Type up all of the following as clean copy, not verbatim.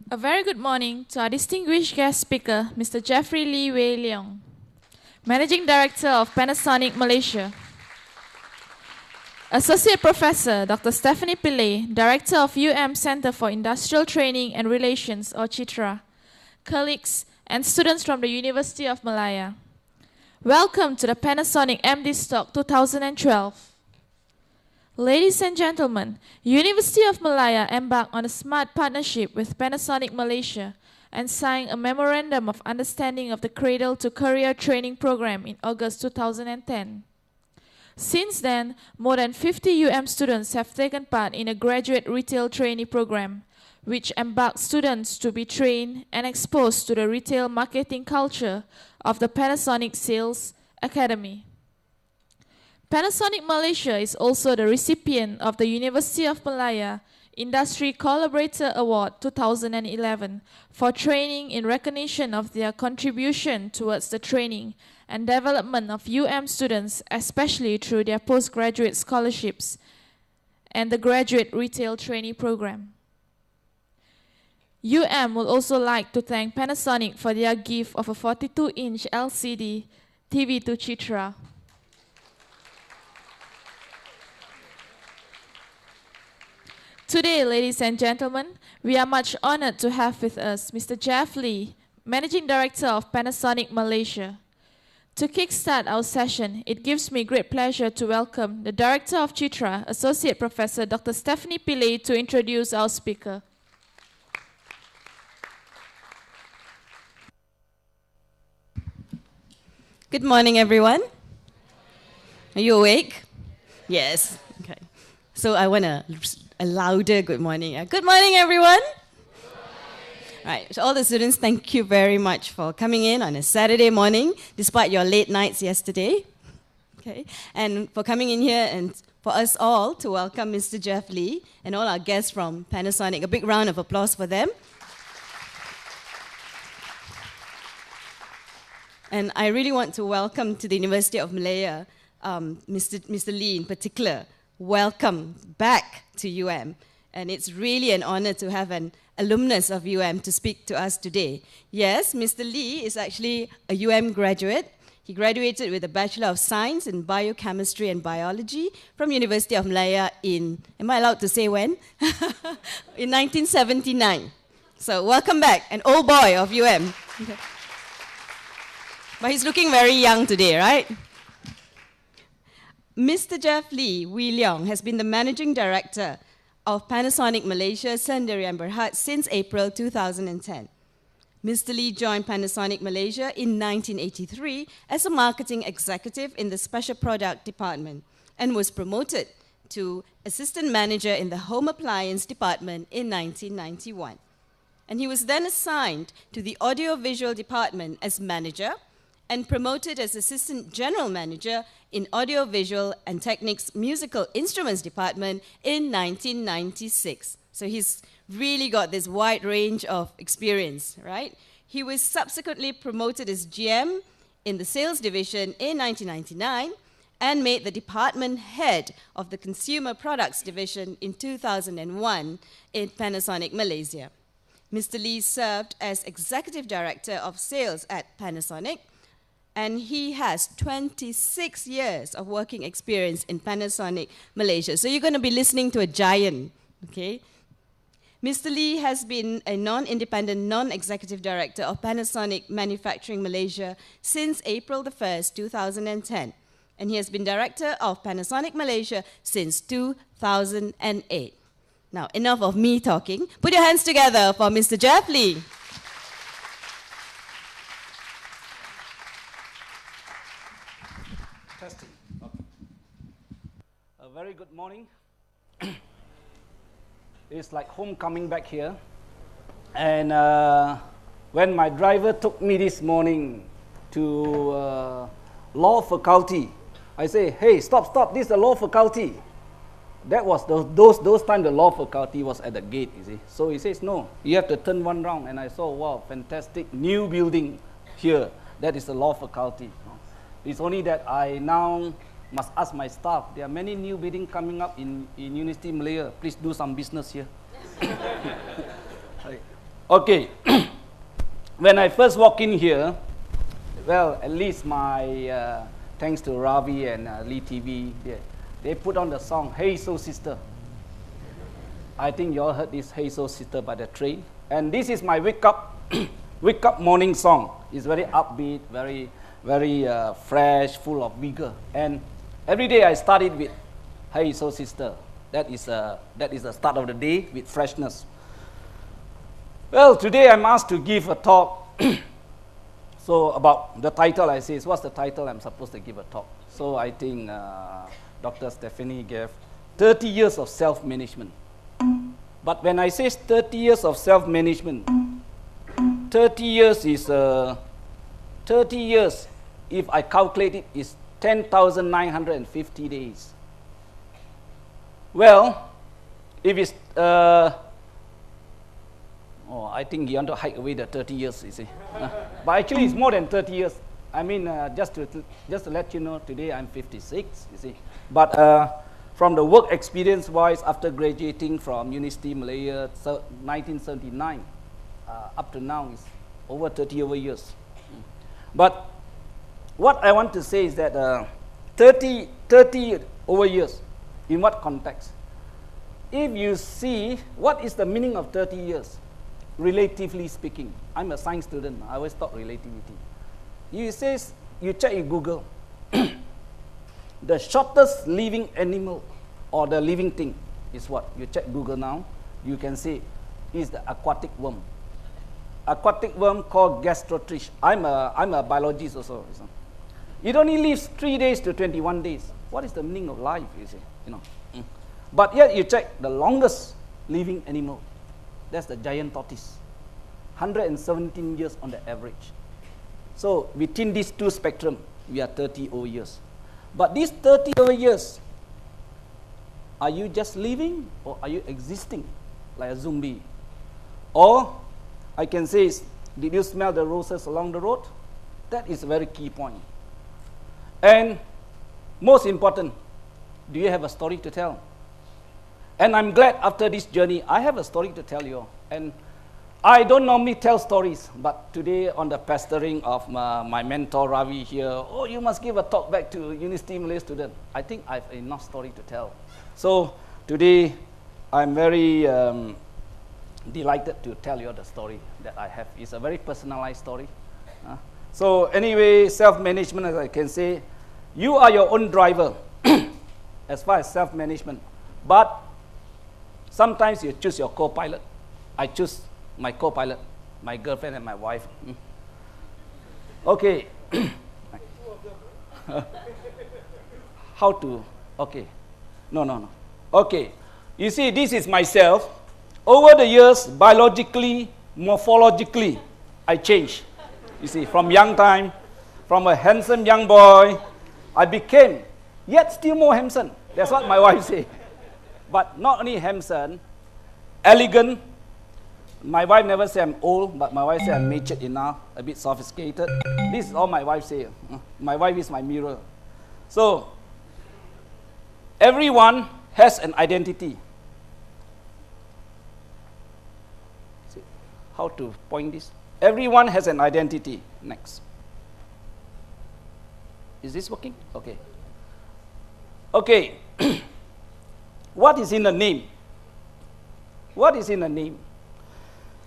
A very good morning to our distinguished guest speaker, Mr. Jeffrey Lee Wei Leong, Managing Director of Panasonic Malaysia. Associate Professor Dr. Stephanie Pillay, Director of Center for Industrial Training and Relations, or CITRA, colleagues and students from the University of Malaya. Welcome to the Panasonic MD Stock 2012. Ladies and gentlemen, University of Malaya embarked on a smart partnership with Panasonic Malaysia and signed a Memorandum of Understanding of the Cradle to Career Training Program in August 2010. Since then, more than 50 students have taken part in a graduate retail trainee program, which embarks students to be trained and exposed to the retail marketing culture of the Panasonic Sales Academy. Panasonic Malaysia is also the recipient of the University of Malaya Industry Collaborator Award 2011 for training in recognition of their contribution towards the training and development of students, especially through their postgraduate scholarships and the graduate retail trainee program. will also like to thank Panasonic for their gift of a 42-inch LCD TV to Chitra. Today, ladies and gentlemen, we are much honored to have with us Mr. Jeff Lee, Managing Director of Panasonic Malaysia. To kickstart our session, it gives me great pleasure to welcome the Director of Chitra, Associate Professor Dr. Stephanie Pillay, to introduce our speaker. Good morning, everyone. Are you awake? Yes. Okay. So I want a louder good morning. Good morning, everyone. Right, so all the students, thank you very much for coming in on a Saturday morning, despite your late nights yesterday. Okay, and for coming in here and for us all to welcome Mr. Jeff Lee and all our guests from Panasonic. A big round of applause for them. And I really want to welcome to the University of Malaya, Mr. Lee in particular. Welcome back to And it's really an honor to have an alumnus of to speak to us today. Yes, Mr. Lee is actually a graduate. He graduated with a Bachelor of Science in Biochemistry and Biology from University of Malaya in, am I allowed to say when? In 1979. So welcome back, an old boy of Okay. But he's looking very young today, right? Mr. Jeff Lee Wei Leong has been the Managing Director of Panasonic Malaysia Sendirian Berhad since April 2010. Mr. Lee joined Panasonic Malaysia in 1983 as a marketing executive in the Special Product Department and was promoted to Assistant Manager in the Home Appliance Department in 1991. And he was then assigned to the Audiovisual Department as Manager and promoted as Assistant General Manager in Audiovisual and Technics Musical Instruments Department in 1996. So he's really got this wide range of experience, right? He was subsequently promoted as GM in the Sales Division in 1999 and made the department head of the Consumer Products Division in 2001 in Panasonic Malaysia. Mr. Lee served as Executive Director of Sales at Panasonic, and he has 26 years of working experience in Panasonic Malaysia. So you're going to be listening to a giant, okay? Mr. Lee has been a non-independent, non-executive director of Panasonic Manufacturing Malaysia since April the 1st, 2010. And he has been director of Panasonic Malaysia since 2008. Now, enough of me talking. Put your hands together for Mr. Jeff Lee. Testing. Okay. A very good morning. It's like homecoming back here. And when my driver took me this morning to law faculty, I say, hey, stop, this is the law faculty. That was those times the law faculty was at the gate, you see. So he says, no, you have to turn one round. And I saw, wow, fantastic new building here. That is the law faculty. It's only that I now must ask my staff. There are many new buildings coming up in University Malaya. Please do some business here. Okay, when I first walk in here, well, at least my, thanks to Ravi and Lee TV, they put on the song, Hey Soul Sister. I think you all heard this Hey Soul Sister by the train. And this is my wake up, wake up morning song. It's very upbeat, very fresh, full of vigor. And every day I start it with Hey Soul Sister. That is the start of the day with freshness. Well, today I'm asked to give a talk. So about the title, I say, what's the title I'm supposed to give a talk? So I think Dr. Stephanie gave 30 years of self-management. But when I say 30 years of self-management, 30 years is 30 years, if I calculate it, is 10,950 days. Well, if it's, I think you want to hike away the 30 years, you see. But actually it's more than 30 years. I mean, just to let you know, today I'm 56, you see. But from the work experience wise, after graduating from University Malaya, 1979, up to now is over 30 years. But what I want to say is that 30 over years, in what context? If you see, what is the meaning of 30 years? Relatively speaking, I'm a science student, I always talk relativity. You check in Google, the shortest living animal or the living thing is what? You check Google now, you can see is the aquatic worm. Aquatic worm called gastrotriche. I'm a biologist also. It only lives 3 days to 21 days. What is the meaning of life, you see? But yet you check the longest living animal. That's the giant tortoise. 117 years on the average. So within these two spectrum, we are 30 over years. But these 30 over years, are you just living or are you existing like a zombie? Or I can say, did you smell the roses along the road? That is a very key point. And most important, do you have a story to tell? And I'm glad after this journey, I have a story to tell you. And I don't normally tell stories, but today on the pastoring of my mentor Ravi here, oh, you must give a talk back to University Malay student. I think I have enough story to tell. So today, I'm very delighted to tell you the story that I have. It's a very personalized story. So anyway, self-management, as I can say, you are your own driver as far as self-management. But sometimes you choose your co-pilot. I choose my co-pilot, my girlfriend and my wife. Okay. How to, okay. No. Okay. You see, this is myself. Over the years, biologically, morphologically, I changed. You see, from young time, from a handsome young boy, I became yet still more handsome. That's what my wife said. But not only handsome, elegant. My wife never say I'm old, but my wife say I'm matured enough, a bit sophisticated. This is all my wife say. My wife is my mirror. So, everyone has an identity. See how to point this? Everyone has an identity. Next. Is this working? Okay. Okay. What is in the name? What is in the name?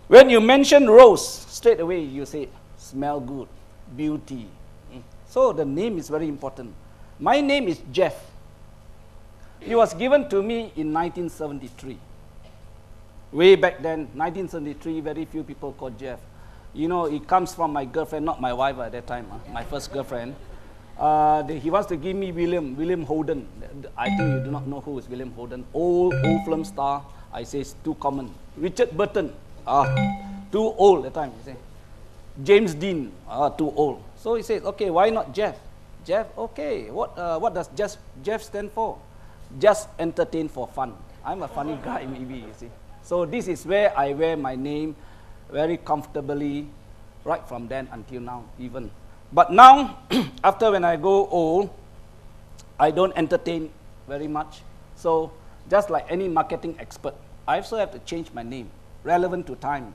When you mention rose, straight away you say, smell good, beauty. So the name is very important. My name is Jeff. It was given to me in 1973. Way back then, 1973, very few people called Jeff. You know, it comes from my girlfriend, not my wife at that time, my first girlfriend. He wants to give me William Holden. I think you do not know who is William Holden. Old film star. I say it's too common. Richard Burton. Too old at the time, you say. James Dean, too old. So he says, okay, why not Jeff? Jeff, okay. What does Jeff stand for? Just entertain for fun. I'm a funny guy, maybe, you see. So this is where I wear my name very comfortably, right from then until now, even. But now, after when I go old, I don't entertain very much. So just like any marketing expert, I also have to change my name, relevant to time.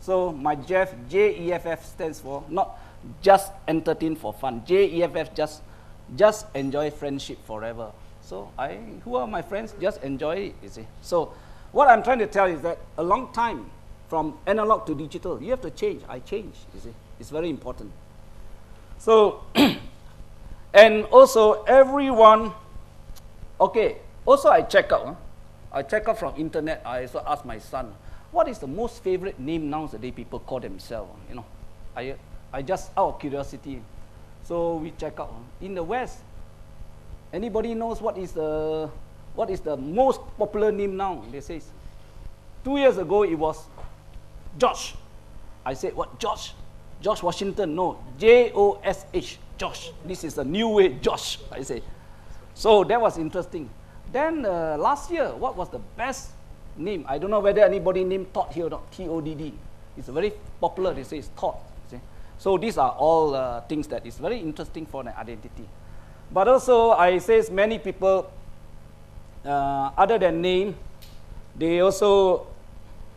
So my Jeff, Jeff stands for not just entertain for fun. Jeff, just enjoy friendship forever. So who are my friends? Just enjoy it, you see. So what I'm trying to tell is that a long time from analog to digital, you have to change. I change, you see. It's very important. So, and also everyone, okay, also I check out. I check out from internet. I also ask my son, what is the most favorite name nowadays people call themselves? You know, I just out of curiosity. So we check out. In the West, anybody knows what is the most popular name now? They say 2 years ago it was George. I said, what, George? George Washington? No, Josh, Josh. This is a new way, Josh, I say. So that was interesting. Then last year, what was the best name? I don't know whether anybody named Todd here or not, T-O-D-D. It's very popular, they say it's Todd. See? So these are all things that is very interesting for an identity. But also, I say many people, other than name, they also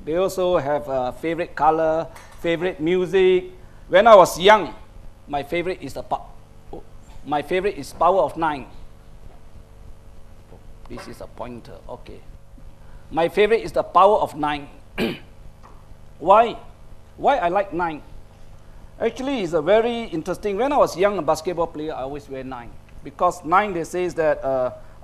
have a favorite color, favorite music. When I was young, my favorite is Power of Nine. This is a pointer, okay. My favorite is the Power of Nine. Why? Why I like 9? Actually, it's a very interesting. When I was young, a basketball player, I always wear 9. Because 9, they say that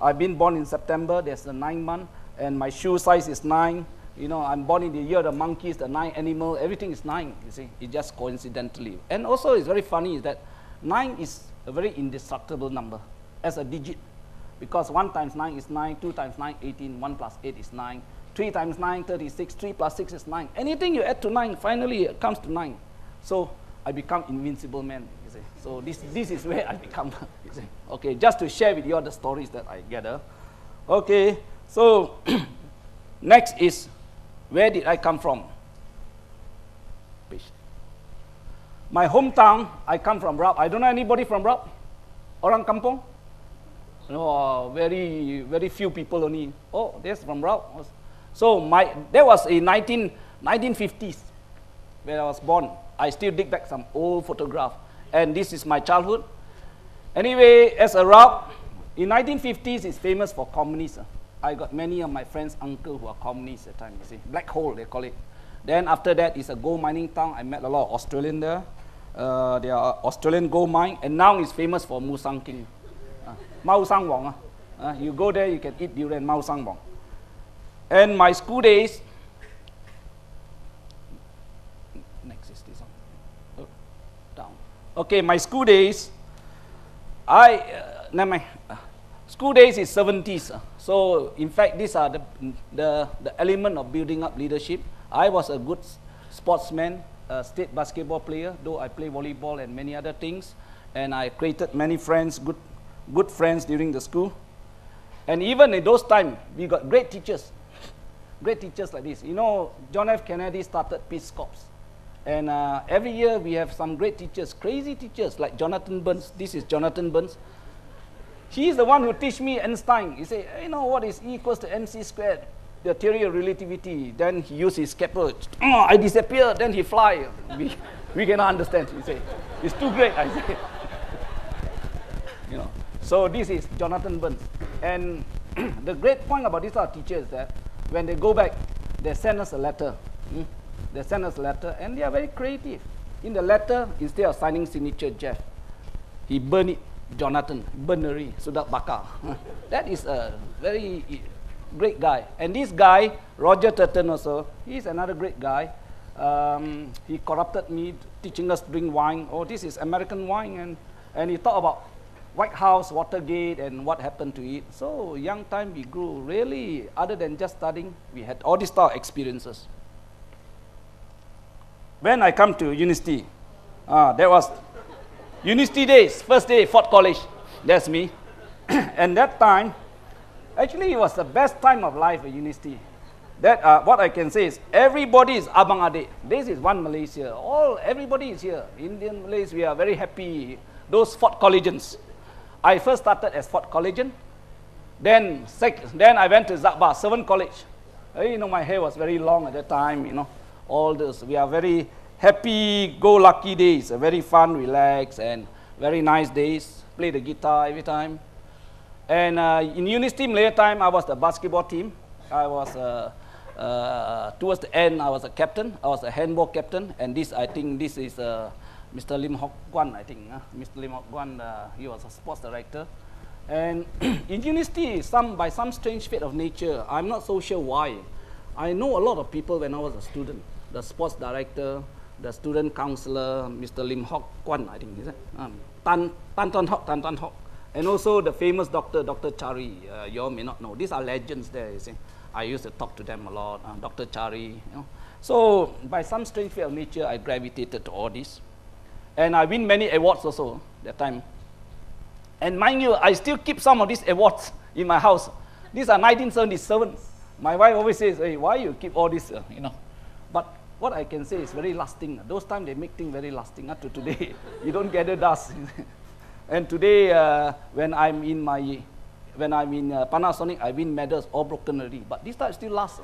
I've been born in September, there's the 9 month, and my shoe size is 9. You know, I'm born in the year of the monkeys, the 9 animal, everything is 9, you see. It just coincidentally. And also, it's very funny is that 9 is a very indestructible number as a digit. Because 1 times 9 is 9, 2 times 9, 18, 1 plus 8 is 9, 3 times 9, 36, 3 plus 6 is 9. Anything you add to 9, finally it comes to 9. So I become invincible man, you see. So this is where I become, you see. Okay, just to share with you all the stories that I gather. Okay, so next is, where did I come from? My hometown, I come from Rap. I don't know anybody from Rap? Orang Kampung? No, very few people only. Oh, that's from Rap. So that was in 1950s when I was born. I still dig back some old photograph. And this is my childhood. Anyway, as a Rap, in 1950s, it's famous for communists. I got many of my friends' uncles who are communists at the time, you see. Black hole, they call it. Then after that, it's a gold mining town. I met a lot of Australians there. They are Australian gold mine. And now it's famous for Musang King. Mau Sang Wong. You go there, you can eat durian, Mau Sang Wong. And my school days, next is this one. Down. Okay, my school days, school days is 70s. So in fact, these are the element of building up leadership. I was a good sportsman, a state basketball player, though I play volleyball and many other things. And I created many friends, good friends during the school. And even in those times, we got great teachers like this. You know, John F. Kennedy started Peace Corps. And every year we have some great teachers, crazy teachers like Jonathan Burns. This is Jonathan Burns. He's the one who teach me Einstein. He say, you know what is E equals to mc squared, the theory of relativity. Then he used his scapular. Oh, I disappear, then he fly. We cannot understand, he say. It's too great, I say. You know. So this is Jonathan Burns. And the great point about these teachers is that when they go back, they send us a letter. They send us a letter, and they are very creative. In the letter, instead of signing signature Jeff, he burned it, Jonathan, Bernary, Sudak Bakar. That is a very great guy. And this guy, Roger Turton also, he's another great guy. He corrupted me, teaching us to drink wine. Oh, this is American wine. And he talked about White House, Watergate, and what happened to it. So young time we grew really, other than just studying, we had all these type of experiences. When I come to university, that was university days, first day, Fort College, that's me. And that time, actually it was the best time of life at university. That what I can say is, everybody is abang adik. This is one Malaysia. Everybody is here. Indian Malays, we are very happy. Those Fort Collegians. I first started as Fort Collegian. Then I went to Zakba, 7 College. You know, my hair was very long at that time, you know. all those. We are very happy-go-lucky days, very fun, relaxed, and very nice days. Play the guitar every time. And in University Malaya time, I was the basketball team. I was, towards the end, I was a captain. I was a handball captain. And this, I think, this is Mr. Lim Hock Guan, I think. Mr. Lim Hock Guan, he was a sports director. And in university, by some strange fate of nature, I'm not so sure why. I know a lot of people when I was a student. The sports director, the student counselor, Mr. Lim Hock Guan, I think, is it? Tan Ton Hock. And also the famous doctor, Dr. Chari, you all may not know. These are legends there, you see. I used to talk to them a lot, Dr. Chari, you know. So by some strange fate of nature, I gravitated to all this. And I win many awards also that time. And mind you, I still keep some of these awards in my house. These are 1977. My wife always says, hey, why you keep all this, you know. But what I can say is very lasting. Those times they make things very lasting. Not to today, you don't gather dust. And today, when I'm in Panasonic, I win medals, all broken already. But this time still lasts.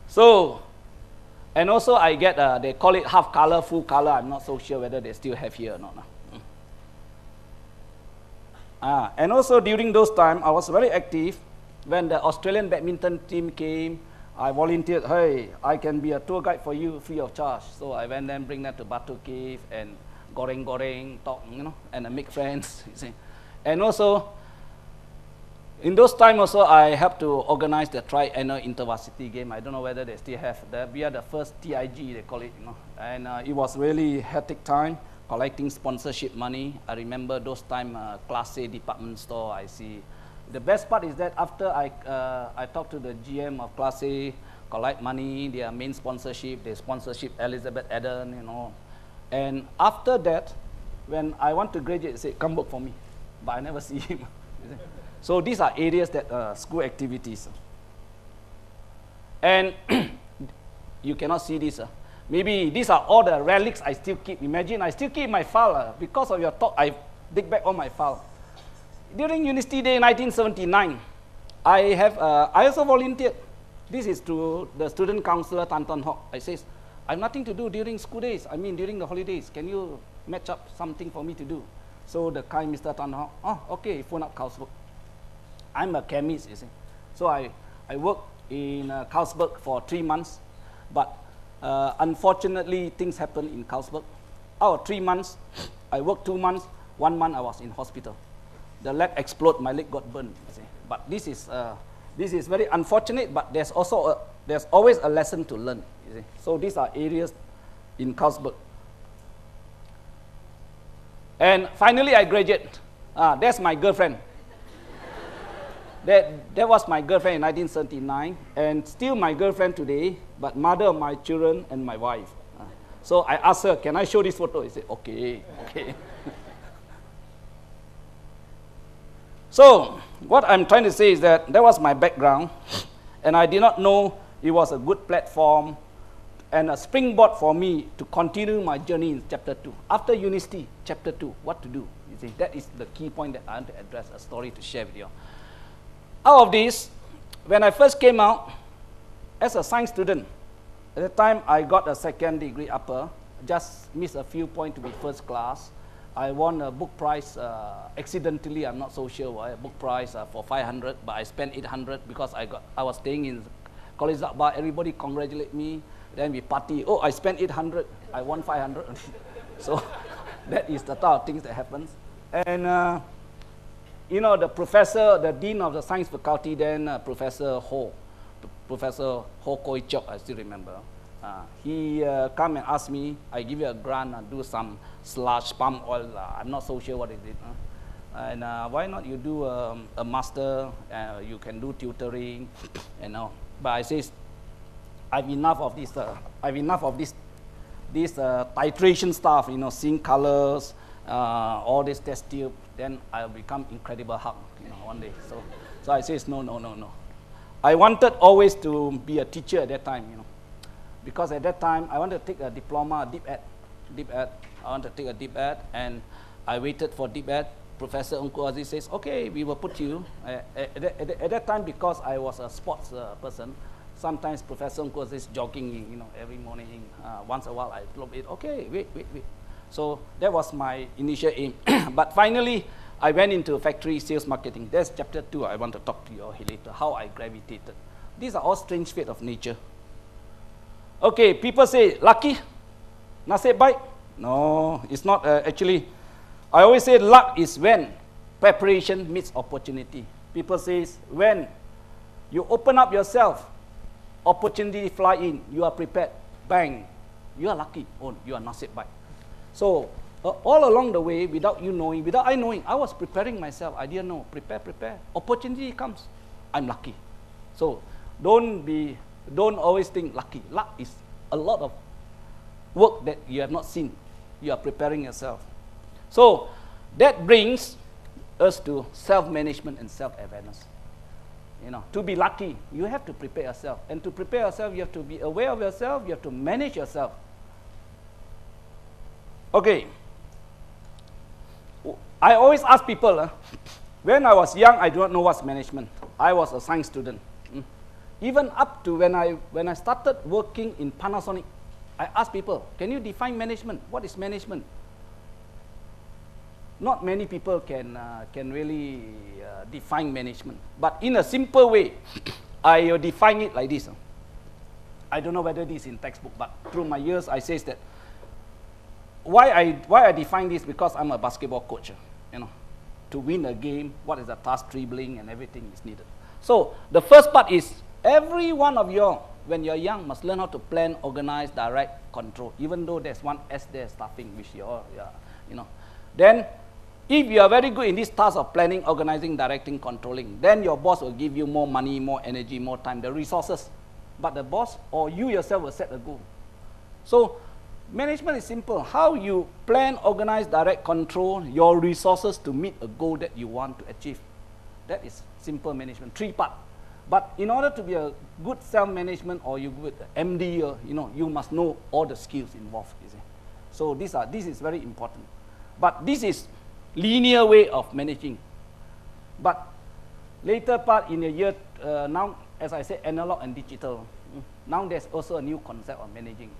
So, and also I get, they call it half color, full color. I'm not so sure whether they still have here or not. And also during those times, I was very active. When the Australian badminton team came, I volunteered, hey, I can be a tour guide for you free of charge. So I went and bring them to Batu Cave and goreng, talk, you know, and make friends, you see. And also, in those times also, I helped to organize the tri-annual intervarsity game. I don't know whether they still have that. We are the first TIG, they call it, you know. And it was really hectic time, collecting sponsorship money. I remember those time, Class A department store, I see. The best part is that after I talked to the GM of Class A, collect money, their main sponsorship, they sponsorship Elizabeth Eden, you know. And after that, when I want to graduate, they say, come work for me. But I never see him. So these are areas that school activities. And you cannot see this. Maybe these are all the relics I still keep. Imagine I still keep my file. Because of your talk, I dig back all my file. During University Day 1979, I also volunteered. This is to the student counselor, Tan Ton Hock. I says, I have nothing to do during school days. I mean, during the holidays. Can you match up something for me to do? So the kind Mr. Tan Hock, oh, okay, phone up Carlsberg. I'm a chemist, you see. So I worked in Carlsberg for 3 months. But unfortunately, things happened in Carlsberg. Out of 3 months, I worked 2 months. 1 month, I was in hospital. The leg exploded, my leg got burned, you see. But this is very unfortunate, but there's always a lesson to learn, you see. So these are areas in Carlsberg. And finally, I graduated. That's my girlfriend. That was my girlfriend in 1979, and still my girlfriend today, but mother of my children and my wife. So I asked her, can I show this photo? She said, okay, okay. So what I'm trying to say is that was my background, and I did not know it was a good platform and a springboard for me to continue my journey in chapter 2. After university, chapter 2, what to do? You see, that is the key point that I want to address, a story to share with you. Out of this, when I first came out as a science student, at the time I got a second degree upper, just missed a few points to be first class. I won a book prize accidentally, I'm not so sure why, a book prize for 500, but I spent 800 because I was staying in College Zakbar, everybody congratulate me, then we party, oh, I spent 800, I won 500. So that is the type of things that happens. And you know, the professor, the dean of the science faculty then, Professor Ho Koi Chok, I still remember. He come and ask me, I give you a grant and do some sludge palm oil. I'm not so sure what is it. And why not you do a master? You can do tutoring, you know. But I says, I've enough of this. This titration stuff. You know, seeing colors, all this test tube. Then I'll become incredible Hulk, you know, one day. So I says, no. I wanted always to be a teacher at that time, you know. Because at that time, I wanted to take a diploma, deep ed. I wanted to take a deep ed, and I waited for deep ed. Professor Uncle Aziz says, okay, we will put you. At that time, because I was a sports person, Sometimes Professor Ngko is jogging, you know, every morning. Once a while I look at it, okay, wait. So that was my initial aim. But finally, I went into factory sales marketing. That's chapter 2 I want to talk to you later, how I gravitated. These are all strange fate of nature. Okay, people say, lucky, nasib baik. No, it's not actually. I always say luck is when preparation meets opportunity. People say when you open up yourself, opportunity fly in, you are prepared, bang, you are lucky, oh, you are nasib baik. So all along the way, without you knowing, without I knowing, I was preparing myself. I didn't know, prepare. Opportunity comes, I'm lucky. So don't always think lucky. Luck is a lot of work that you have not seen. You are preparing yourself. So that brings us to self-management and self-awareness. You know, to be lucky, you have to prepare yourself. And to prepare yourself, you have to be aware of yourself, you have to manage yourself. Okay. I always ask people, when I was young, I do not know what's management. I was a science student. Even up to when I started working in Panasonic, I asked people, can you define management? What is management? Not many people can really define management. But in a simple way, I define it like this. I don't know whether this is in textbook, but through my years, I say that why I define this, because I'm a basketball coach. You know, to win a game, what is the task, dribbling, and everything is needed. So the first part is every one of you, when you're young, must learn how to plan, organize, direct, control. Even though there's one S there, staffing, which you know. Then, if you are very good in this task of planning, organizing, directing, controlling, then your boss will give you more money, more energy, more time, the resources. But the boss or you yourself will set a goal. So management is simple. How you plan, organize, direct, control your resources to meet a goal that you want to achieve. That is simple management, 3 parts. But in order to be a good self-management or you good MD, you know, you must know all the skills involved. You see. So this is very important. But this is linear way of managing. But later part in the year, now, as I said, analog and digital. Now there's also a new concept of managing.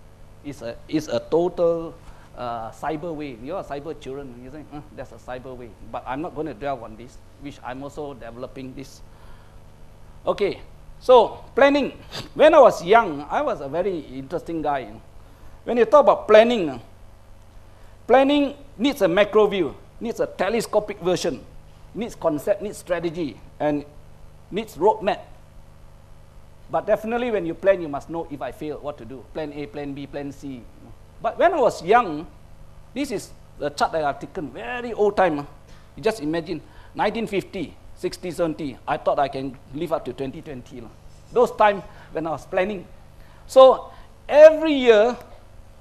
It's a total cyber way. You're cyber children. You think that's a cyber way. But I'm not going to dwell on this, which I'm also developing this. Okay, so planning. When I was young, I was a very interesting guy. When you talk about planning, planning needs a macro view, needs a telescopic version, needs concept, needs strategy, and needs roadmap. But definitely when you plan, you must know if I fail, what to do. Plan A, plan B, plan C. But when I was young, this is the chart that I've taken, very old time. You just imagine, 1950, 60, 70, I thought I can live up to 2020. Those times when I was planning. So every year,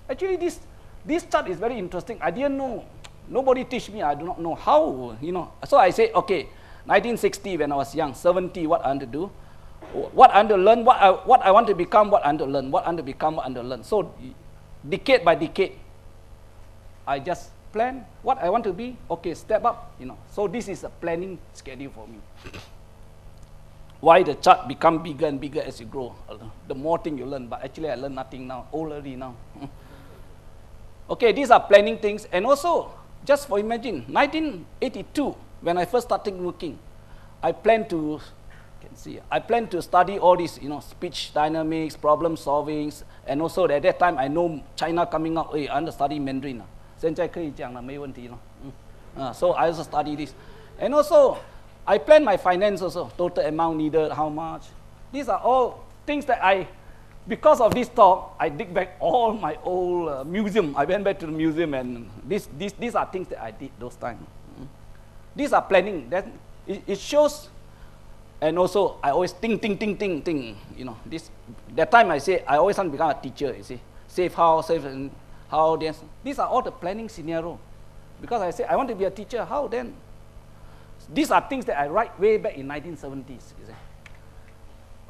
actually this chart is very interesting. I didn't know. Nobody teach me. I do not know how, you know. So I say, okay, 1960 when I was young, 70, what I want to do, what I want to learn, what I want to become, what I want to learn, what I want to become, what I want to learn. So decade by decade, I just plan what I want to be. Okay, step up, you know. So this is a planning schedule for me. Why the chart become bigger and bigger as you grow? The more thing you learn, but actually I learn nothing now, already now. Okay, these are planning things. And also, just for imagine, 1982, when I first started working, I planned to, I planned to study all this, you know, speech dynamics, problem solving, and also at that time I know China coming up, hey, I want to study Mandarin. 现在可以讲了，没问题了。So I also study this. And also, I plan my finance also, total amount needed, how much. These are all things that because of this talk, I dig back all my old museum. I went back to the museum and these are things that I did those times. These are planning. That it shows. And also, I always think. You know, that time I say, I always want to become a teacher, you see. Save house, save how then. These are all the planning scenario. Because I say, I want to be a teacher, how then? These are things that I write way back in 1970s, you see.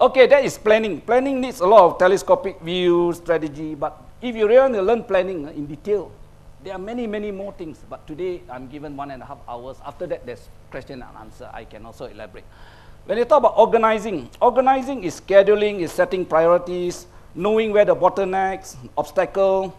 Okay, that is planning. Planning needs a lot of telescopic view, strategy, but if you really want to learn planning in detail, there are many more things. But today, I'm given 1.5 hours. After that, there's question and answer. I can also elaborate. When you talk about organizing, organizing is scheduling, is setting priorities, knowing where the bottlenecks, obstacle,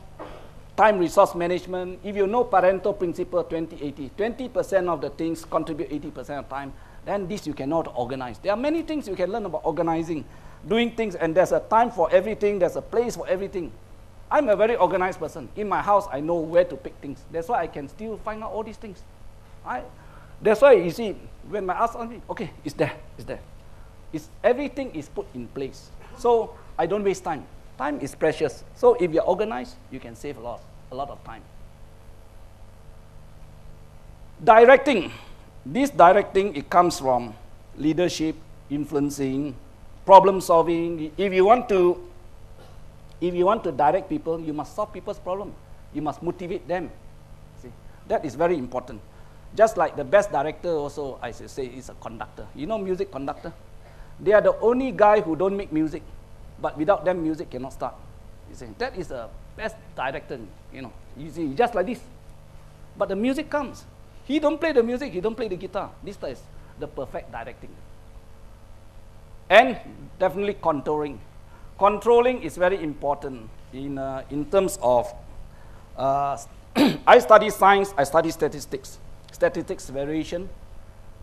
time resource management. If you know Pareto principle 20-80, 20% of the things contribute 80% of time, then this you cannot organize. There are many things you can learn about organizing, doing things, and there's a time for everything, there's a place for everything. I'm a very organized person. In my house, I know where to pick things. That's why I can still find out all these things. That's why you see, when my ask on me, okay, it's there. Everything is put in place. So I don't waste time. Time is precious. So if you're organized, you can save a lot of time. Directing. This directing, it comes from leadership, influencing, problem solving. If you want to direct people, you must solve people's problem. You must motivate them. See, that is very important. Just like the best director also, I should say, is a conductor. You know music conductor? They are the only guy who don't make music, but without them, music cannot start. You see, that is the best director, you know. You see, just like this. But the music comes. He don't play the music, he don't play the guitar. This is the perfect directing. And definitely controlling. Controlling is very important in terms of, I study science, I study statistics. Statistics variation.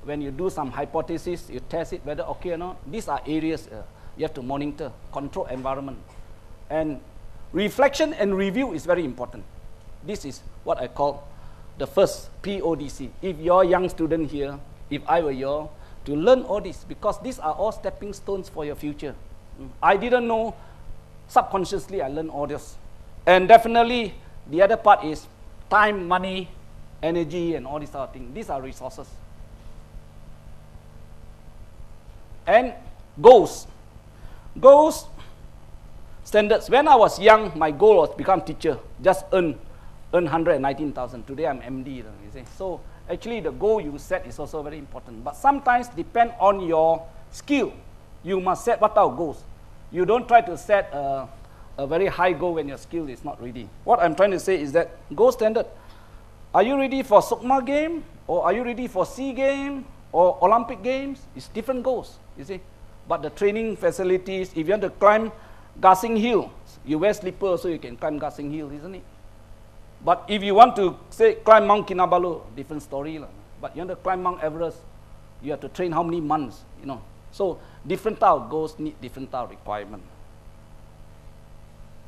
When you do some hypothesis, you test it whether okay or not. These are areas you have to monitor, control environment. And reflection and review is very important. This is what I call the first PODC. If you're a young student here, if I were you, to learn all this, because these are all stepping stones for your future. I didn't know, subconsciously I learned all this. And definitely, the other part is time, money, energy, and all these other things. These are resources. And goals. Goals, standards. When I was young, my goal was become teacher, just earn 119,000. Today I'm MD, you see. So actually the goal you set is also very important. But sometimes depend on your skill. You must set what type of goals. You don't try to set a very high goal when your skill is not ready. What I'm trying to say is that goal standard. Are you ready for SOCMA game? Or are you ready for SEA game? Or Olympic games? It's different goals, you see. But the training facilities, if you want to climb Gassing Hill, you wear slippers so you can climb Gassing Hill, isn't it? But if you want to, say, climb Mount Kinabalu, different story. But you want to climb Mount Everest, you have to train how many months, you know. So different type of goals need different type of requirement.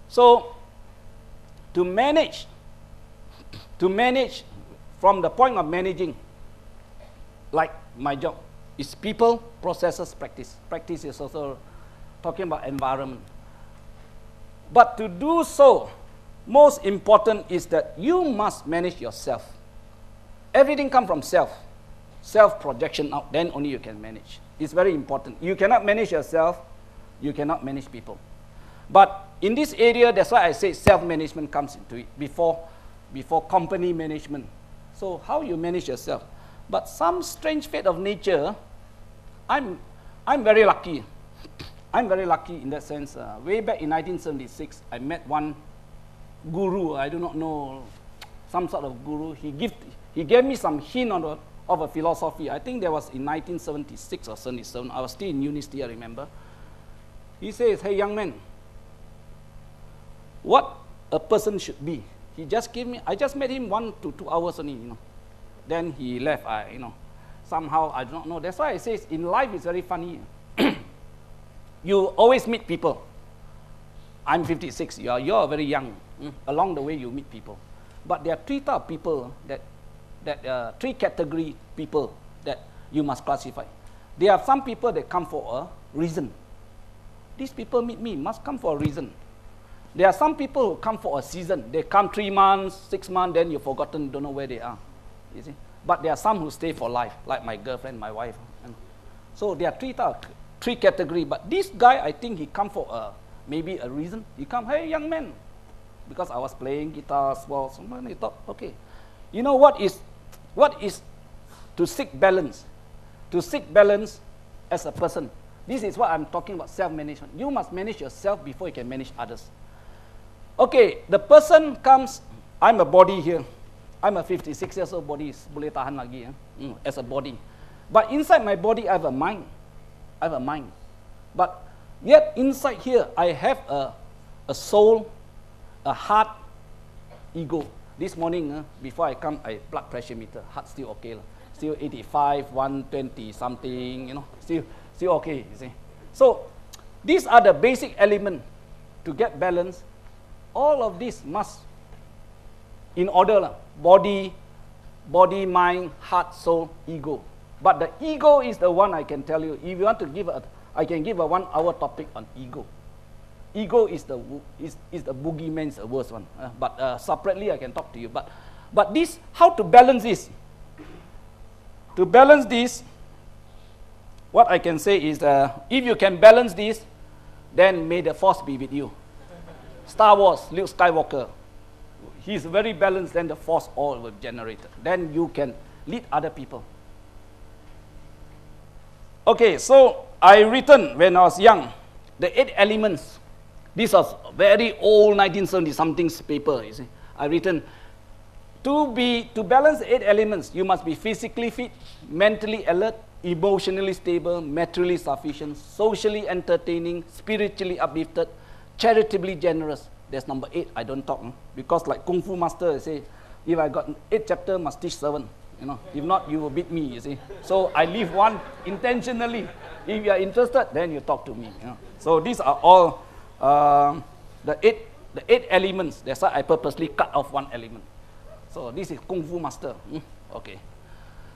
So to manage from the point of managing, like my job, is people, processes, practice. Practice is also talking about environment. But to do so, most important is that you must manage yourself. Everything comes from self. Self-projection out, then only you can manage. It's very important. You cannot manage yourself, you cannot manage people. But in this area, that's why I say self-management comes into it before company management. So how you manage yourself? But some strange fate of nature, I'm very lucky. I'm very lucky in that sense. Way back in 1976, I met one guru. I do not know, some sort of guru. He gave me some hint of a philosophy. I think that was in 1976 or 77. I was still in university, I remember. He says, hey, young man, what a person should be. He just gave me, I just met him 1 to 2 hours only, you know. Then he left, you know. Somehow, I do not know. That's why I say in life it's very funny. You always meet people. I'm 56, you're very young. Along the way you meet people. But there are 3 types of people that 3 category people that you must classify. There are some people that come for a reason. These people meet me, must come for a reason. There are some people who come for a season. They come 3 months, 6 months, then you've forgotten, don't know where they are. You see? But there are some who stay for life, like my girlfriend, my wife. So there are 3 categories. But this guy, I think he come for maybe a reason. He come, hey, young man, because I was playing guitar, sports. And he thought, okay, you know what is to seek balance? To seek balance as a person. This is what I'm talking about, self-management. You must manage yourself before you can manage others. Okay, the person comes, I'm a body here. I'm a 56 years old body, boleh tahan lagi as a body. But inside my body, I have a mind. I have a mind. But yet inside here, I have a soul, a heart, ego. This morning, before I come, I blood pressure meter. Heart still okay. Still 85, 120 something, still okay, you see. So these are the basic elements to get balance. All of this must in order, body, mind, heart, soul, ego. But the ego is the one I can tell you. If you want to give I can give a 1 hour topic on ego. Ego is the boogeyman, is the worst one. But separately I can talk to you. But this, how to balance this? To balance this, what I can say is, if you can balance this, then may the force be with you. Star Wars, Luke Skywalker, he's very balanced, then the force all will be generated. Then you can lead other people. Okay, so I written when I was young, the 8 elements. This was very old 1970-something paper, you see. I written, to balance the 8 elements, you must be physically fit, mentally alert, emotionally stable, materially sufficient, socially entertaining, spiritually uplifted, charitably generous. There's number 8, I don't talk. Because like Kung Fu Master, I say, if I got 8 chapters, must teach 7. If not, you will beat me, you see. So I leave 1 intentionally. If you are interested, then you talk to me. So these are all the 8 elements. That's why I purposely cut off 1 element. So this is Kung Fu Master. Okay.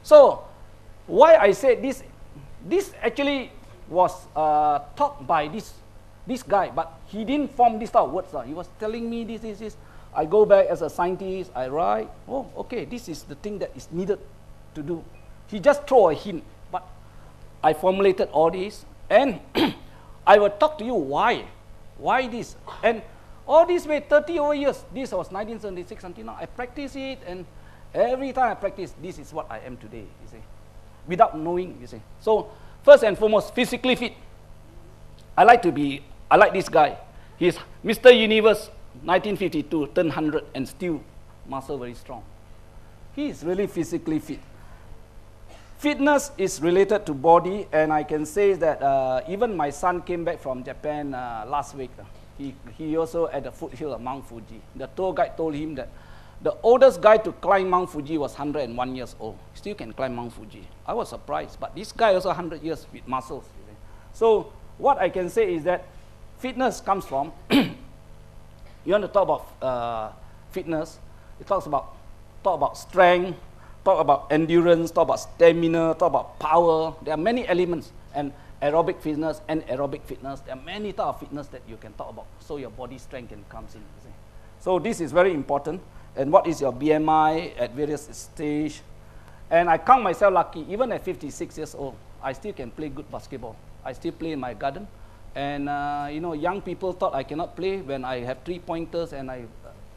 So why I said this actually was taught by this guy, but he didn't form this type of words. He was telling me this. I go back as a scientist, I write, oh, okay, this is the thing that is needed to do. He just throw a hint, but I formulated all this, and I will talk to you why this, and all this way 30 over years, this was 1976 until now, I practice it, and every time I practice, this is what I am today, you see, without knowing, you see. So, first and foremost, physically fit. I like this guy. He's Mr. Universe, 1952, turned 100 and still muscle very strong. He is really physically fit. Fitness is related to body, and I can say that even my son came back from Japan last week. He also at the foothill of Mount Fuji. The tour guide told him that the oldest guy to climb Mount Fuji was 101 years old. Still can climb Mount Fuji. I was surprised, but this guy also 100 years with muscles. So what I can say is that fitness comes from, you want to talk about fitness, it talk about strength, talk about endurance, talk about stamina, talk about power. There are many elements, and aerobic fitness and aerobic fitness. There are many types of fitness that you can talk about, so your body strength can come in. So this is very important. And what is your BMI at various stage? And I count myself lucky. Even at 56 years old, I still can play good basketball. I still play in my garden. And young people thought I cannot play when I have 3-pointers, and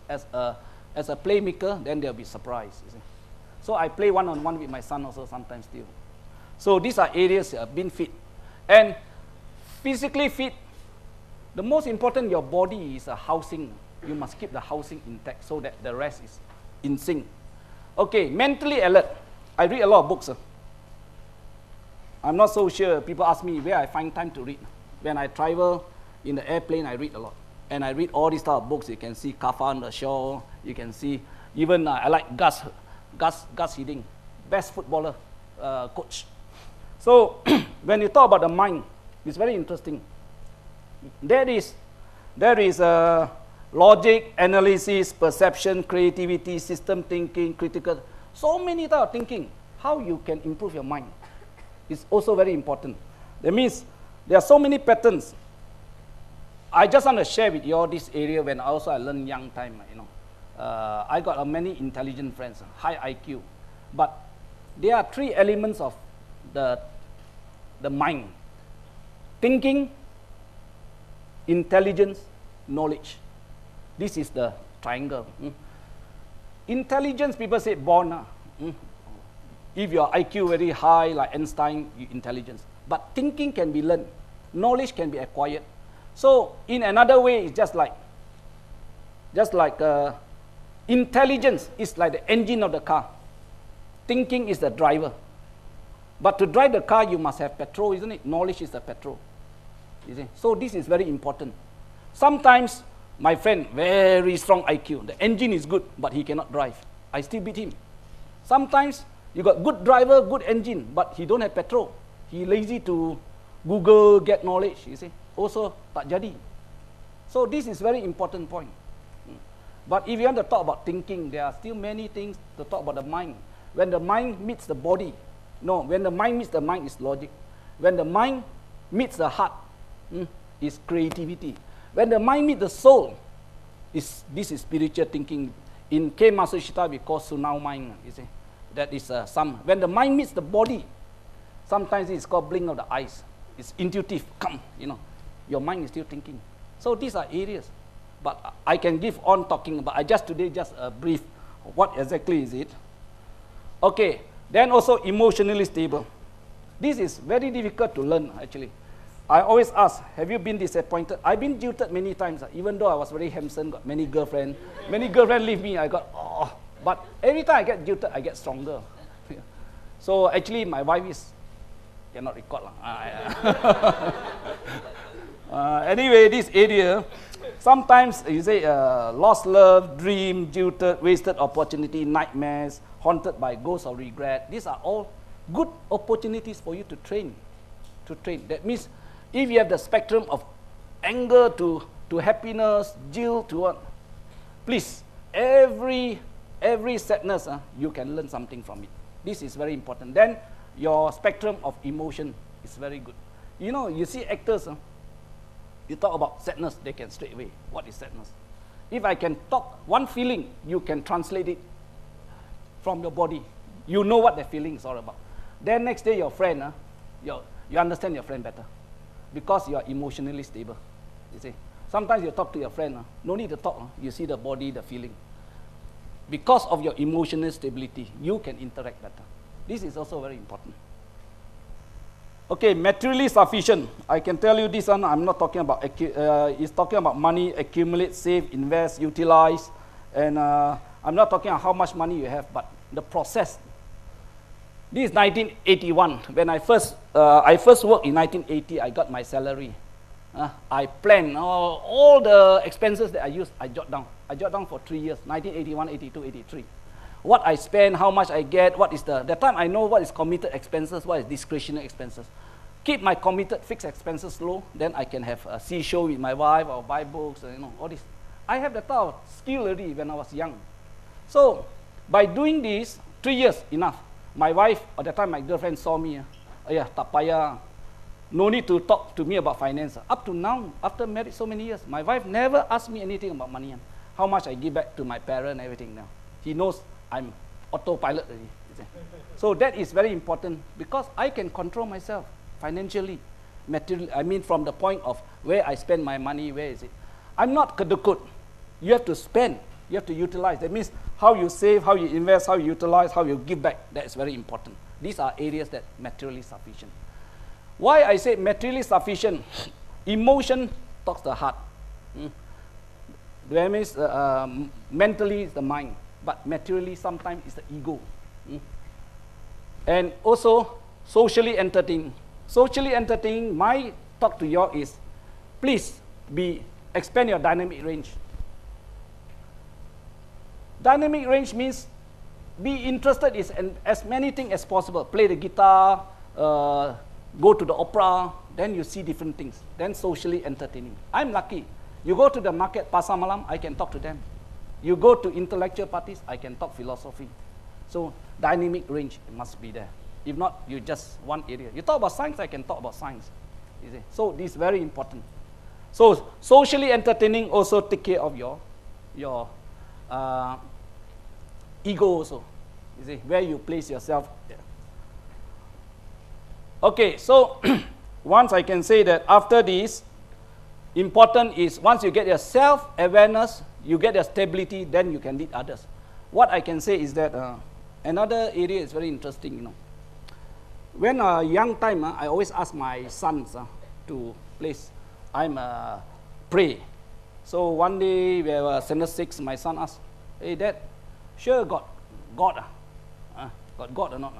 as a playmaker, then they'll be surprised. You see. So I play one-on-one with my son also sometimes still. So these are areas being fit. And physically fit, the most important, your body is a housing. You must keep the housing intact so that the rest is in sync. Okay, mentally alert. I read a lot of books. I'm not so sure. People ask me where I find time to read. When I travel in the airplane, I read a lot. And I read all these type of books. You can see Kafka on the Shore. You can see, even I like Gus Hiddink, best footballer coach. So when you talk about the mind, it's very interesting. There is logic, analysis, perception, creativity, system thinking, critical. So many types of thinking. How you can improve your mind is also very important. That means there are so many patterns. I just want to share with you all this area when I learned young time. I got many intelligent friends, high IQ. But there are 3 elements of the mind: thinking, intelligence, knowledge. This is the triangle. Intelligence, people say born. If your IQ very high, like Einstein, you intelligence. But thinking can be learned. Knowledge can be acquired. So in another way, it's just like intelligence is like the engine of the car. Thinking is the driver. But to drive the car, you must have petrol, isn't it? Knowledge is the petrol. You see? So this is very important. Sometimes, my friend, very strong IQ. The engine is good, but he cannot drive. I still beat him. Sometimes, you got good driver, good engine, but he don't have petrol. He lazy to Google, get knowledge, you see. Also, tak jadi. So this is very important point. But if you want to talk about thinking, there are still many things to talk about the mind. When the mind meets the body, when the mind meets the mind is logic. When the mind meets the heart, is creativity. When the mind meets the soul, this is spiritual thinking. In K. Masushita, we call Sunao mind, you see. That is some. When the mind meets the body, sometimes it's called blink of the eyes. It's intuitive, your mind is still thinking. So these are areas. But I can give on talking, but I just today just a brief. What exactly is it? Okay, then also emotionally stable. This is very difficult to learn actually. I always ask, have you been disappointed? I've been jilted many times, even though I was very handsome, got many girlfriends. Many girlfriends leave me, I got, but every time I get jilted, I get stronger. So actually my wife is, cannot record. Anyway, this area, sometimes you say lost love, dream, jilted, wasted opportunity, nightmares, haunted by ghosts or regret. These are all good opportunities for you to train. That means if you have the spectrum of anger to happiness, guilt to what, please, every sadness, you can learn something from it. This is very important. Then your spectrum of emotion is very good. You see actors, you talk about sadness, they can straight away. What is sadness? If I can talk one feeling, you can translate it from your body. You know what the feeling is all about. Then next day your friend, you understand your friend better because you are emotionally stable. You see, sometimes you talk to your friend, no need to talk. You see the body, the feeling. Because of your emotional stability, you can interact better. This is also very important. Okay, materially sufficient. I can tell you this one, I'm not talking about, it's talking about money, accumulate, save, invest, utilize. And I'm not talking about how much money you have, but the process. This is 1981. When I first worked in 1980, I got my salary. I planned all the expenses that I used, I jot down. I jot down for 3 years, 1981, 82, 83. What I spend, how much I get, what is that time I know what is committed expenses, what is discretionary expenses. Keep my committed fixed expenses low, then I can have a see-show with my wife or buy books, all this. I have that type of skill already when I was young. So, by doing this, 3 years, enough. My wife, at the time my girlfriend saw me, tak payah, no need to talk to me about finance. Up to now, after married so many years, my wife never asked me anything about money. How much I give back to my parents, everything now. He knows I'm autopilot already. So that is very important because I can control myself financially, materially. I mean from the point of where I spend my money, where is it? I'm not kedekut. You have to spend, you have to utilize. That means how you save, how you invest, how you utilize, how you give back. That is very important. These are areas that materially sufficient. Why I say materially sufficient? Emotion talks the heart. That means mentally is the mind, but materially sometimes it's the ego. And also socially entertaining. Socially entertaining, my talk to you is, please expand your dynamic range. Dynamic range means be interested in as many things as possible. Play the guitar, go to the opera, then you see different things. Then socially entertaining. I'm lucky. You go to the market, Pasar Malam, I can talk to them. You go to intellectual parties, I can talk philosophy. So dynamic range must be there. If not, you just one area. You talk about science, I can talk about science. You see? So this is very important. So socially entertaining also take care of your ego also. You see, where you place yourself there. Okay, so once I can say that after this, important is once you get your self-awareness, you get your stability, then you can lead others. What I can say is that another area is very interesting, When young time, I always ask my sons to place, pray. So one day, we were Sunday 6, my son asked, hey Dad, sure got God? Got God or not?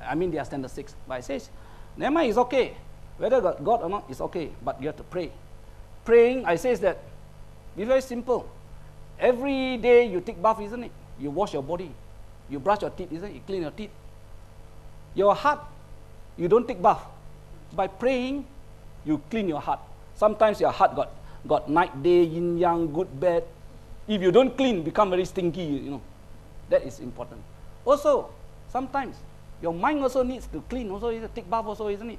I mean, they are standard 6. But I says, never mind, it's okay. Whether God or not, it's okay. But you have to pray. Praying, I says that, it's very simple. Every day you take bath, isn't it? You wash your body. You brush your teeth, isn't it? You clean your teeth. Your heart, you don't take bath. By praying, you clean your heart. Sometimes your heart got night, day, yin, yang, good, bad. If you don't clean, become very stinky, you know. That is important. Also, sometimes your mind also needs to clean, also take bath also, isn't it?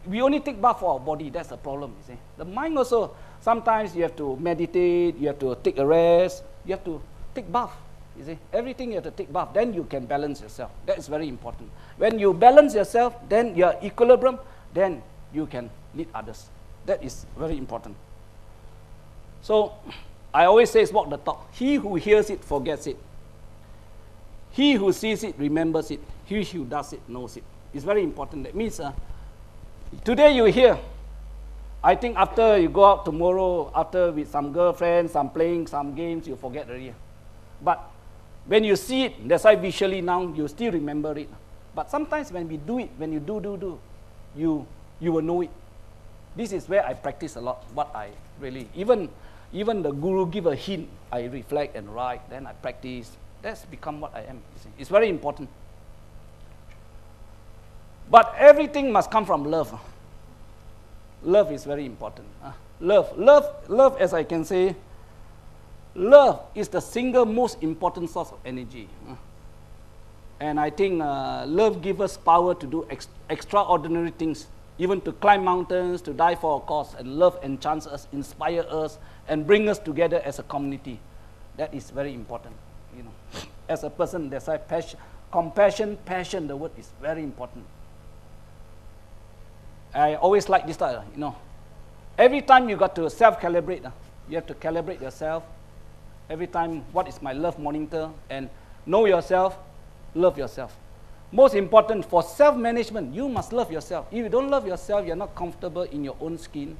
We only take bath for our body, that's the problem, you see. The mind also, sometimes you have to meditate, you have to take a rest, you have to take bath, you see. Everything you have to take bath, then you can balance yourself. That is very important. When you balance yourself, then you are equilibrium, then you can lead others. That is very important. So, I always say, walk the talk. He who hears it forgets it. He who sees it remembers it. He who does it knows it. It's very important. That means today you hear. I think after you go out tomorrow, after with some girlfriends, some playing some games, you forget already. But when you see it, that's why visually now you still remember it. But sometimes when we do it, when you do, you will know it. This is where I practice a lot. What I really, even the guru give a hint, I reflect and write, then I practice. That's become what I am. You see. It's very important. But everything must come from love. Love is very important. Love, as I can say, love is the single most important source of energy. And I think love gives us power to do extraordinary things, even to climb mountains, to die for a cause. And love enchants us, inspires us, and brings us together as a community. That is very important. You know, as a person, there's a passion, compassion, passion. The word is very important. I always like this type, you know. Every time you got to self-calibrate, you have to calibrate yourself. Every time, what is my love monitor? And know yourself, love yourself. Most important, for self-management, you must love yourself. If you don't love yourself, you're not comfortable in your own skin,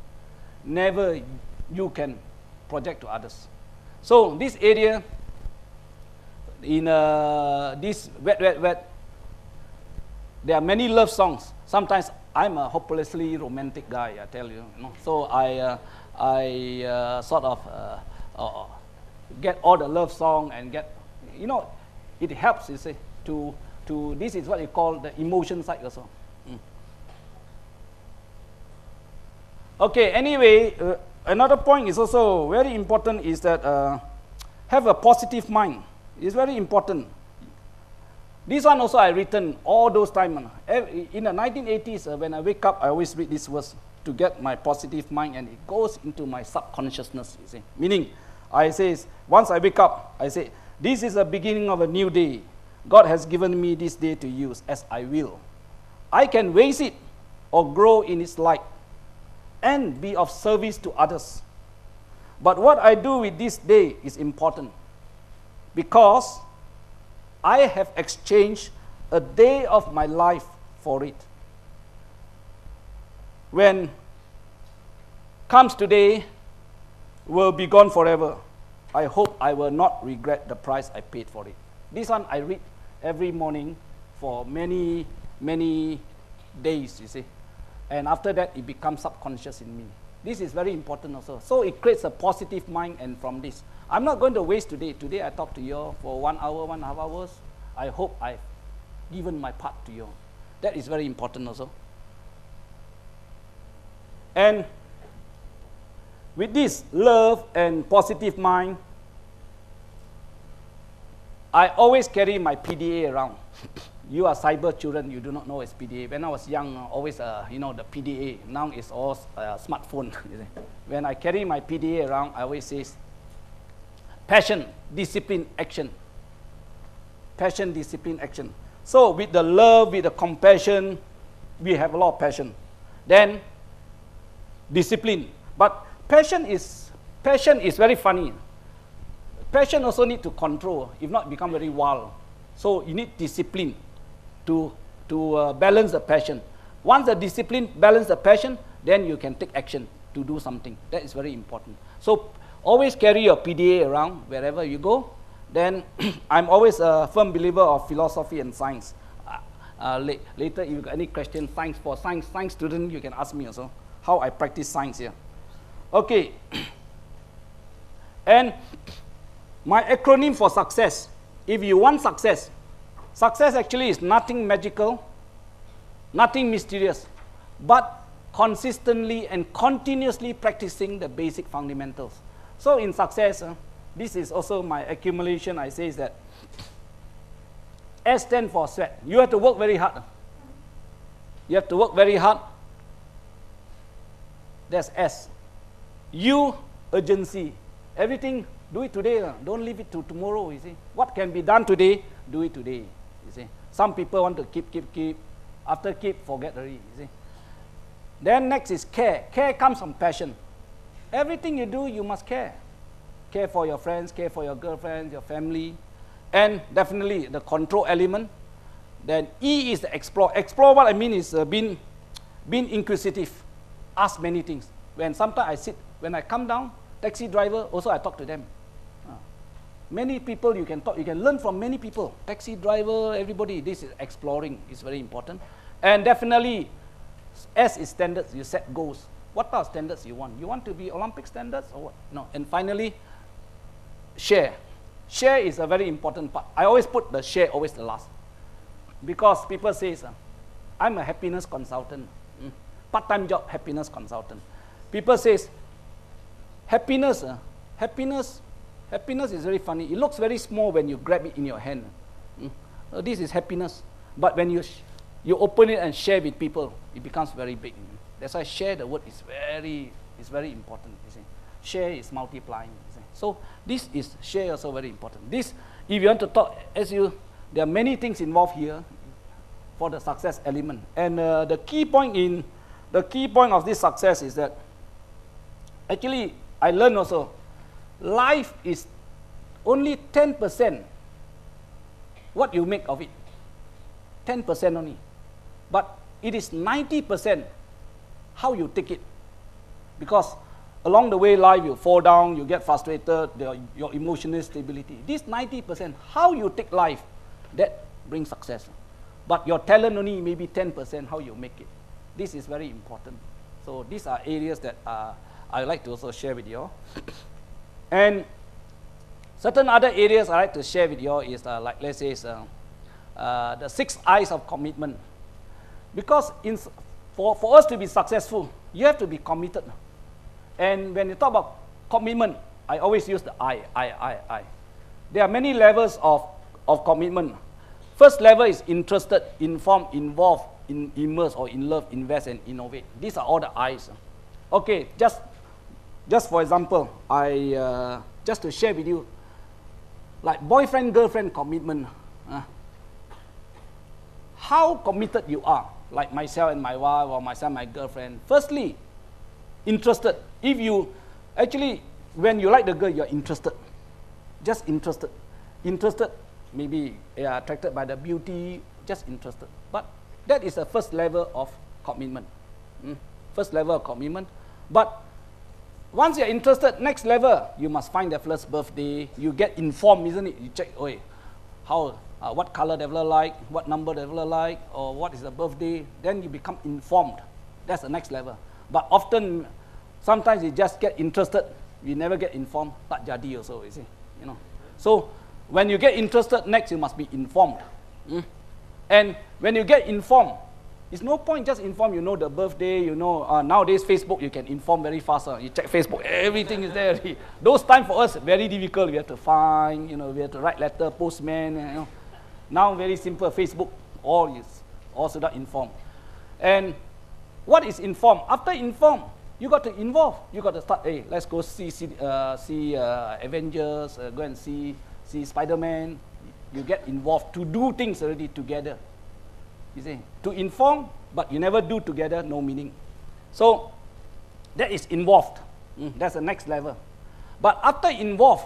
never you can project to others. So this area, in this wet, there are many love songs. Sometimes I'm a hopelessly romantic guy, I tell you. You know? So I sort of get all the love song and get, you know, it helps, you see, to this is what you call the emotion side also. Okay, anyway, another point is also very important is that have a positive mind. It's very important. This one also I written all those time. In the 1980s, when I wake up, I always read this verse to get my positive mind, and it goes into my subconsciousness, you see. Meaning, I say, once I wake up, I say, this is the beginning of a new day. God has given me this day to use as I will. I can waste it or grow in its light and be of service to others. But what I do with this day is important, because I have exchanged a day of my life for it. When comes today, will be gone forever. I hope I will not regret the price I paid for it. This one I read every morning for many, many days, you see. And after that, it becomes subconscious in me. This is very important also. So it creates a positive mind, and from this, I'm not going to waste today. Today I talk to you for 1 hour, 1.5 hours. I hope I've given my part to you. That is very important also. And with this love and positive mind, I always carry my PDA around. You are cyber children, you do not know it's PDA. When I was young, always, you know, the PDA. Now it's all smartphone. When I carry my PDA around, I always say, passion, discipline, action. Passion, discipline, action. So with the love, with the compassion, we have a lot of passion. Then, discipline. But passion is very funny. Passion also need to control, if not become very wild. So you need discipline to balance the passion. Once the discipline balance the passion, then you can take action to do something. That is very important. So always carry your PDA around wherever you go. Then I'm always a firm believer of philosophy and science. Later, if you got any question, science student, you can ask me also how I practice science here. Okay. And my acronym for success, if you want success, success actually is nothing magical, nothing mysterious, but consistently and continuously practicing the basic fundamentals. So in success, this is also my accumulation. I say is that S stands for sweat. You have to work very hard. You have to work very hard. That's S. U, urgency. Everything, do it today. Don't leave it to tomorrow, you see. What can be done today, do it today, you see. Some people want to keep. After keep, forget already, you see. Then next is care. Care comes from passion. Everything you do, you must care. Care for your friends, care for your girlfriends, your family. And definitely the control element. Then E is the explore. Explore, what I mean is being inquisitive. Ask many things. Sometimes when I come down, taxi driver, also I talk to them. Many people you can talk, you can learn from many people. Taxi driver, everybody, this is exploring, is very important. And definitely, S is standards, you set goals. What are standards you want? You want to be Olympic standards or what? No. And finally, share. Share is a very important part. I always put the share always the last. Because people say, I'm a happiness consultant. Part-time job, happiness consultant. People say, happiness is very funny. It looks very small when you grab it in your hand. This is happiness. But when you open it and share with people, it becomes very big. That's why share the word is very important. You see. Share is multiplying. You see. So this is share also very important. This, if you want to talk, there are many things involved here for the success element. And the key point of this success is that actually I learned also, life is only 10% what you make of it. 10% only. But it is 90% how you take it. Because along the way, life, you fall down, you get frustrated, your emotional stability. This 90%, how you take life, that brings success. But your talent only maybe 10% how you make it. This is very important. So these are areas that I like to also share with you all. And certain other areas I like to share with you all is like, let's say, the 6 I's of commitment. Because for us to be successful, you have to be committed. And when you talk about commitment, I always use the I. There are many levels of commitment. First level is interested, informed, involved, immerse or in love, invest and innovate. These are all the I's. Okay, just for example, just to share with you, like boyfriend-girlfriend commitment. How committed you are, like myself and my wife or myself and my girlfriend. Firstly, interested. If you, actually, when you like the girl, you're interested. Just interested. Interested, maybe attracted by the beauty, just interested. But that is the first level of commitment. First level of commitment. But once you're interested, next level, you must find the first birthday. You get informed, isn't it? You check, what color they will like, what number they will like, or what is the birthday. Then you become informed. That's the next level. But often, sometimes you just get interested. You never get informed. Tak jadi also, you see. So when you get interested, next you must be informed. And when you get informed, it's no point just inform, the birthday, nowadays Facebook, you can inform very fast. You check Facebook, everything is there. Those times for us, very difficult. We have to find, we have to write letter, postman, Now very simple, Facebook, all should inform. And what is inform? After inform, you got to involve. You got to start, hey, let's go see Avengers, go and see Spider-Man. You get involved to do things already together. You see, to inform, but you never do together, no meaning. So that is involved. That's the next level. But after involved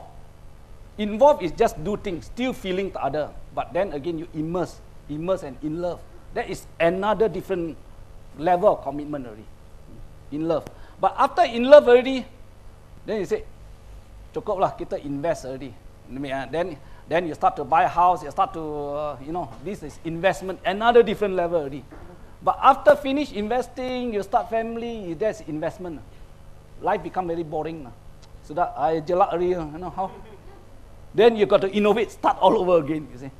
is just do things, still feeling the other. But then again, you immerse and in love. That is another different level of commitment already. In love. But after in love already, then you say, cukup lah, kita invest already. Then you start to buy a house, you start to, this is investment, another different level already. But after finish investing, you start family, that's investment. Life become very boring. So that I jelak already, how? Then you got to innovate, start all over again, you see.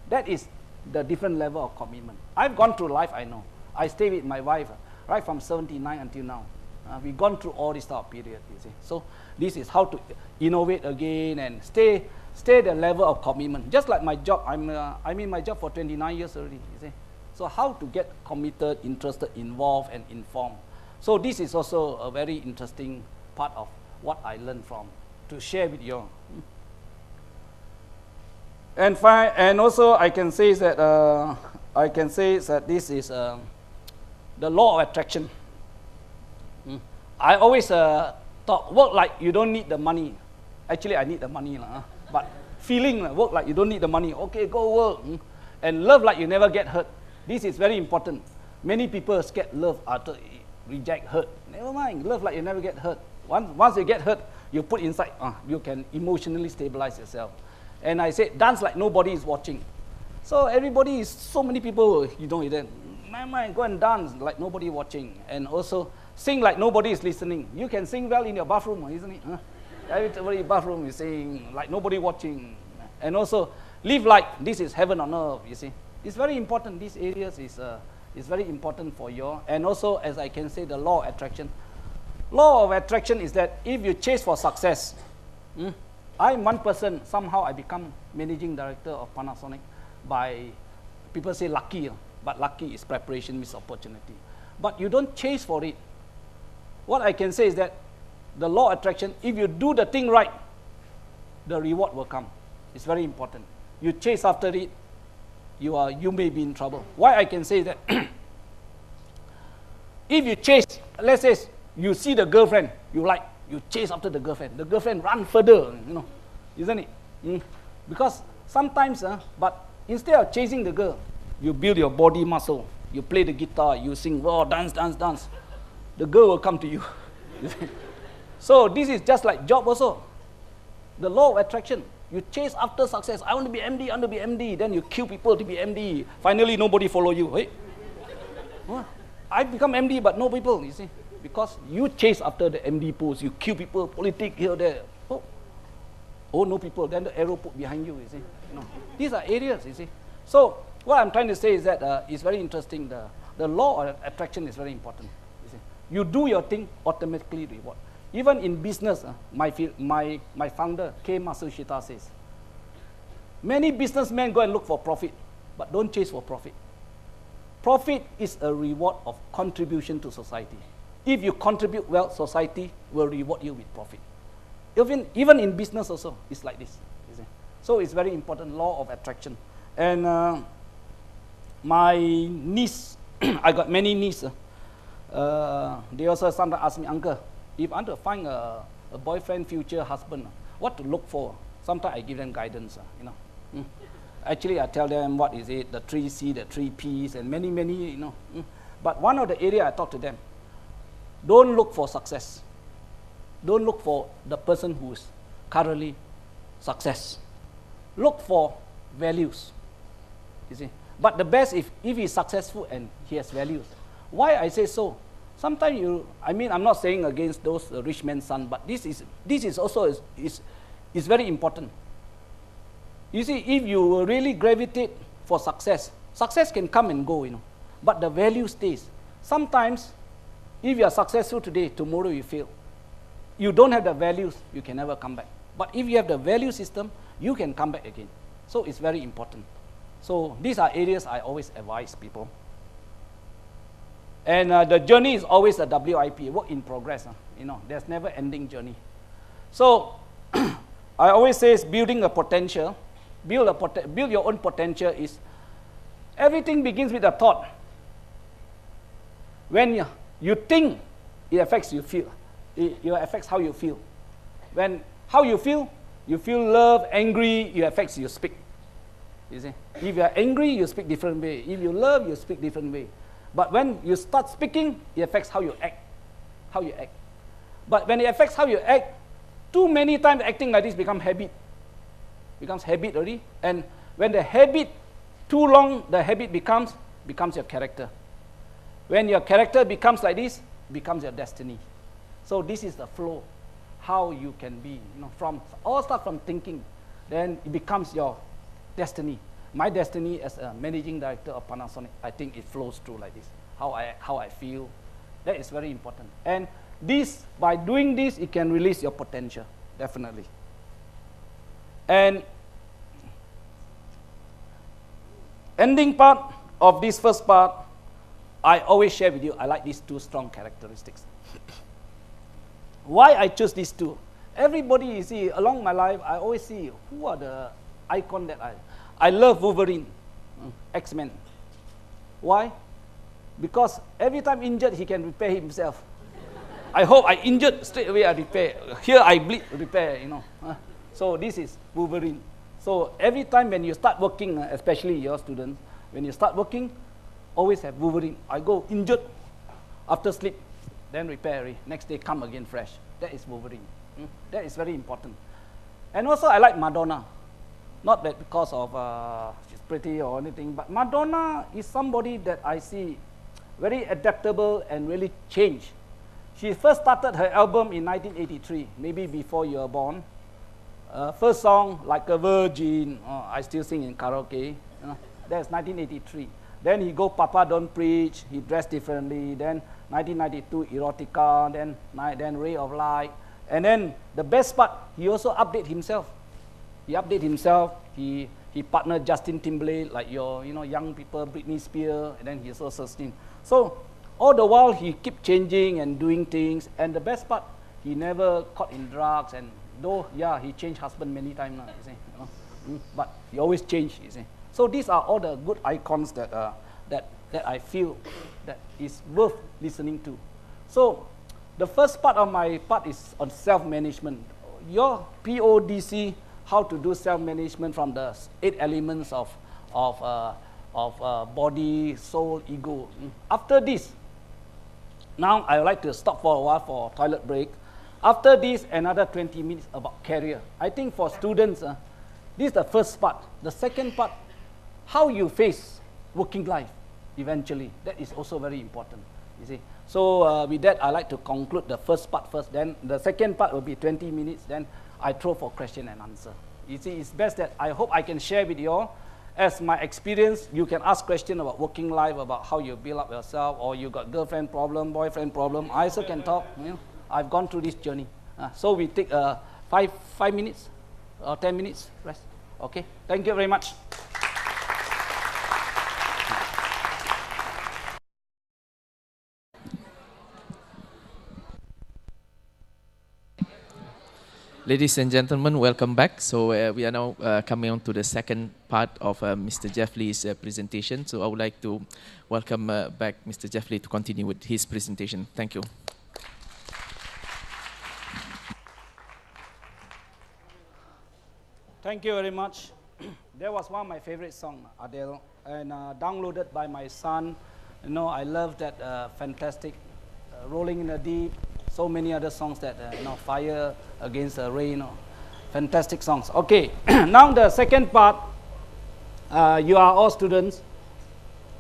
That is the different level of commitment. I've gone through life, I know. I stay with my wife, right from 79 until now. We've gone through all this type of period, you see. So this is how to innovate again and stay the level of commitment. Just like my job, I'm in my job for 29 years already, you see. So how to get committed, interested, involved, and informed. So this is also a very interesting part of what I learned from, to share with you. And also I can say that this is the law of attraction. I always thought work like you don't need the money. Actually, I need the money, but feeling work like you don't need the money. Okay, go work. And love like you never get hurt. This is very important. Many people scared love after reject hurt. Never mind, love like you never get hurt. Once you get hurt, you put inside, you can emotionally stabilize yourself. And I said, dance like nobody is watching. So everybody is, so many people, then, man, go and dance like nobody watching. And also, sing like nobody is listening. You can sing well in your bathroom, isn't it? Every bathroom is saying like nobody watching. And also, live like this is heaven on earth, you see. It's very important. These areas is very important for you. And also, as I can say, the law of attraction. Law of attraction is that if you chase for success, I'm one person, somehow I become managing director of Panasonic by, people say lucky, but lucky is preparation meets opportunity. But you don't chase for it. What I can say is that the law of attraction, if you do the thing right, the reward will come. It's very important. You chase after it, you may be in trouble. Why I can say that? If you chase, let's say you see the girlfriend you like, you chase after the girlfriend run further, isn't it? Because sometimes, but instead of chasing the girl, you build your body muscle, you play the guitar, you sing, dance, the girl will come to you. So this is just like job also. The law of attraction. You chase after success. I want to be MD, Then you kill people to be MD. Finally, nobody follow you. Hey, I become MD, but no people, you see. Because you chase after the MD post. You kill people, politics here, there. Oh, no people. Then the arrow put behind you, you see. These are areas, you see. So what I'm trying to say is that it's very interesting. The law of attraction is very important. You see. You do your thing, automatically reward. Even in business, my founder, K. Masushita, says, many businessmen go and look for profit, but don't chase for profit. Profit is a reward of contribution to society. If you contribute well, society will reward you with profit. Even in business also, it's like this. You see. So it's very important, law of attraction. And my niece, I got many nieces. They also sometimes ask me, uncle, if I want to find a boyfriend, future husband, what to look for? Sometimes I give them guidance, Actually, I tell them what is it, the 3C, the 3Ps, and many, But one of the area I talk to them, don't look for success. Don't look for the person who is currently success. Look for values, you see. But the best if he's successful and he has values. Why I say so? Sometimes I'm not saying against those rich men's son, but this is also is very important. You see, if you really gravitate for success can come and go, but the value stays. Sometimes, if you are successful today, tomorrow you fail. You don't have the values, you can never come back. But if you have the value system, you can come back again. So it's very important. So these are areas I always advise people. And the journey is always a WIP, work in progress. There's never ending journey. So I always say building a potential, build your own potential is, everything begins with a thought. When you think, it affects you feel. It affects how you feel. How you feel love, angry, it affects you speak. You see, if you are angry, you speak different way. If you love, you speak different way. But when you start speaking, it affects how you act. But when it affects how you act, too many times acting like this become habit. becomes habit already. And when the habit, too long, the habit becomes your character. When your character becomes like this, becomes your destiny. So this is the flow, how you can be, all start from thinking, then it becomes your destiny. My destiny as a managing director of Panasonic, I think it flows through like this, how I feel. That is very important. And this, by doing this, it can release your potential, definitely. And ending part of this first part, I always share with you, I like these two strong characteristics. Why I choose these two? Everybody, you see, along my life, I always see who are the icon that I love Wolverine, X-Men. Why? Because every time injured, he can repair himself. I hope I injured, straight away I repair. Here I bleed, repair, So this is Wolverine. So every time when you start working, especially your students, when you start working, always have Wolverine. I go injured, after sleep, then repair, next day come again fresh. That is Wolverine. That is very important. And also I like Madonna. Not that because of she's pretty or anything, but Madonna is somebody that I see very adaptable and really changed. She first started her album in 1983, maybe before you were born. First song, Like a Virgin, I still sing in karaoke. That's 1983. Then he go Papa Don't Preach, he dressed differently. Then 1992, Erotica, then Ray of Light. And then the best part, he also update himself. He update himself, he partnered Justin Timberlake, like your young people, Britney Spears, and then he also sustained. So all the while he keep changing and doing things, and the best part, he never caught in drugs, and though, yeah, he changed husband many times, you see, but he always changed, you see. So these are all the good icons that I feel that is worth listening to. So the first part of my part is on self-management. Your PODC, how to do self-management from the 8 elements of body, soul, ego. After this, now I would like to stop for a while for toilet break. After this, another 20 minutes about career. I think for students, this is the first part. The second part, how you face working life eventually. That is also very important, you see. So with that, I like to conclude the first part first. Then the second part will be 20 minutes. Then I throw for question and answer. You see, it's best that I hope I can share with you all. As my experience, you can ask questions about working life, about how you build up yourself, or you got girlfriend problem, boyfriend problem. I also can talk. I've gone through this journey. So we take 5 minutes or 10 minutes rest. Okay. Thank you very much. Ladies and gentlemen, welcome back. So we are now coming on to the second part of Mr. Jeff Lee's presentation. So I would like to welcome back Mr. Jeff Lee to continue with his presentation. Thank you. Thank you very much. That was one of my favorite songs, Adele, and downloaded by my son. I love that fantastic Rolling in the Deep. So many other songs that, Fire Against the Rain, fantastic songs. Okay, now the second part, you are all students.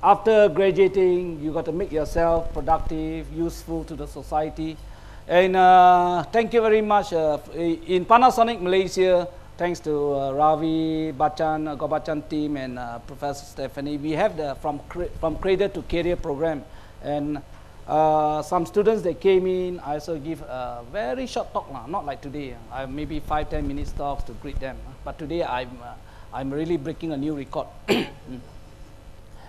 After graduating, you got to make yourself productive, useful to the society. And thank you very much. In Panasonic Malaysia, thanks to Ravi, Bachan, Gobachan team, and Professor Stephanie, we have the From Cradle to Career program. And some students that came in, I also give a very short talk, not like today. Maybe 5-10 minutes talks to greet them. But today I'm really breaking a new record.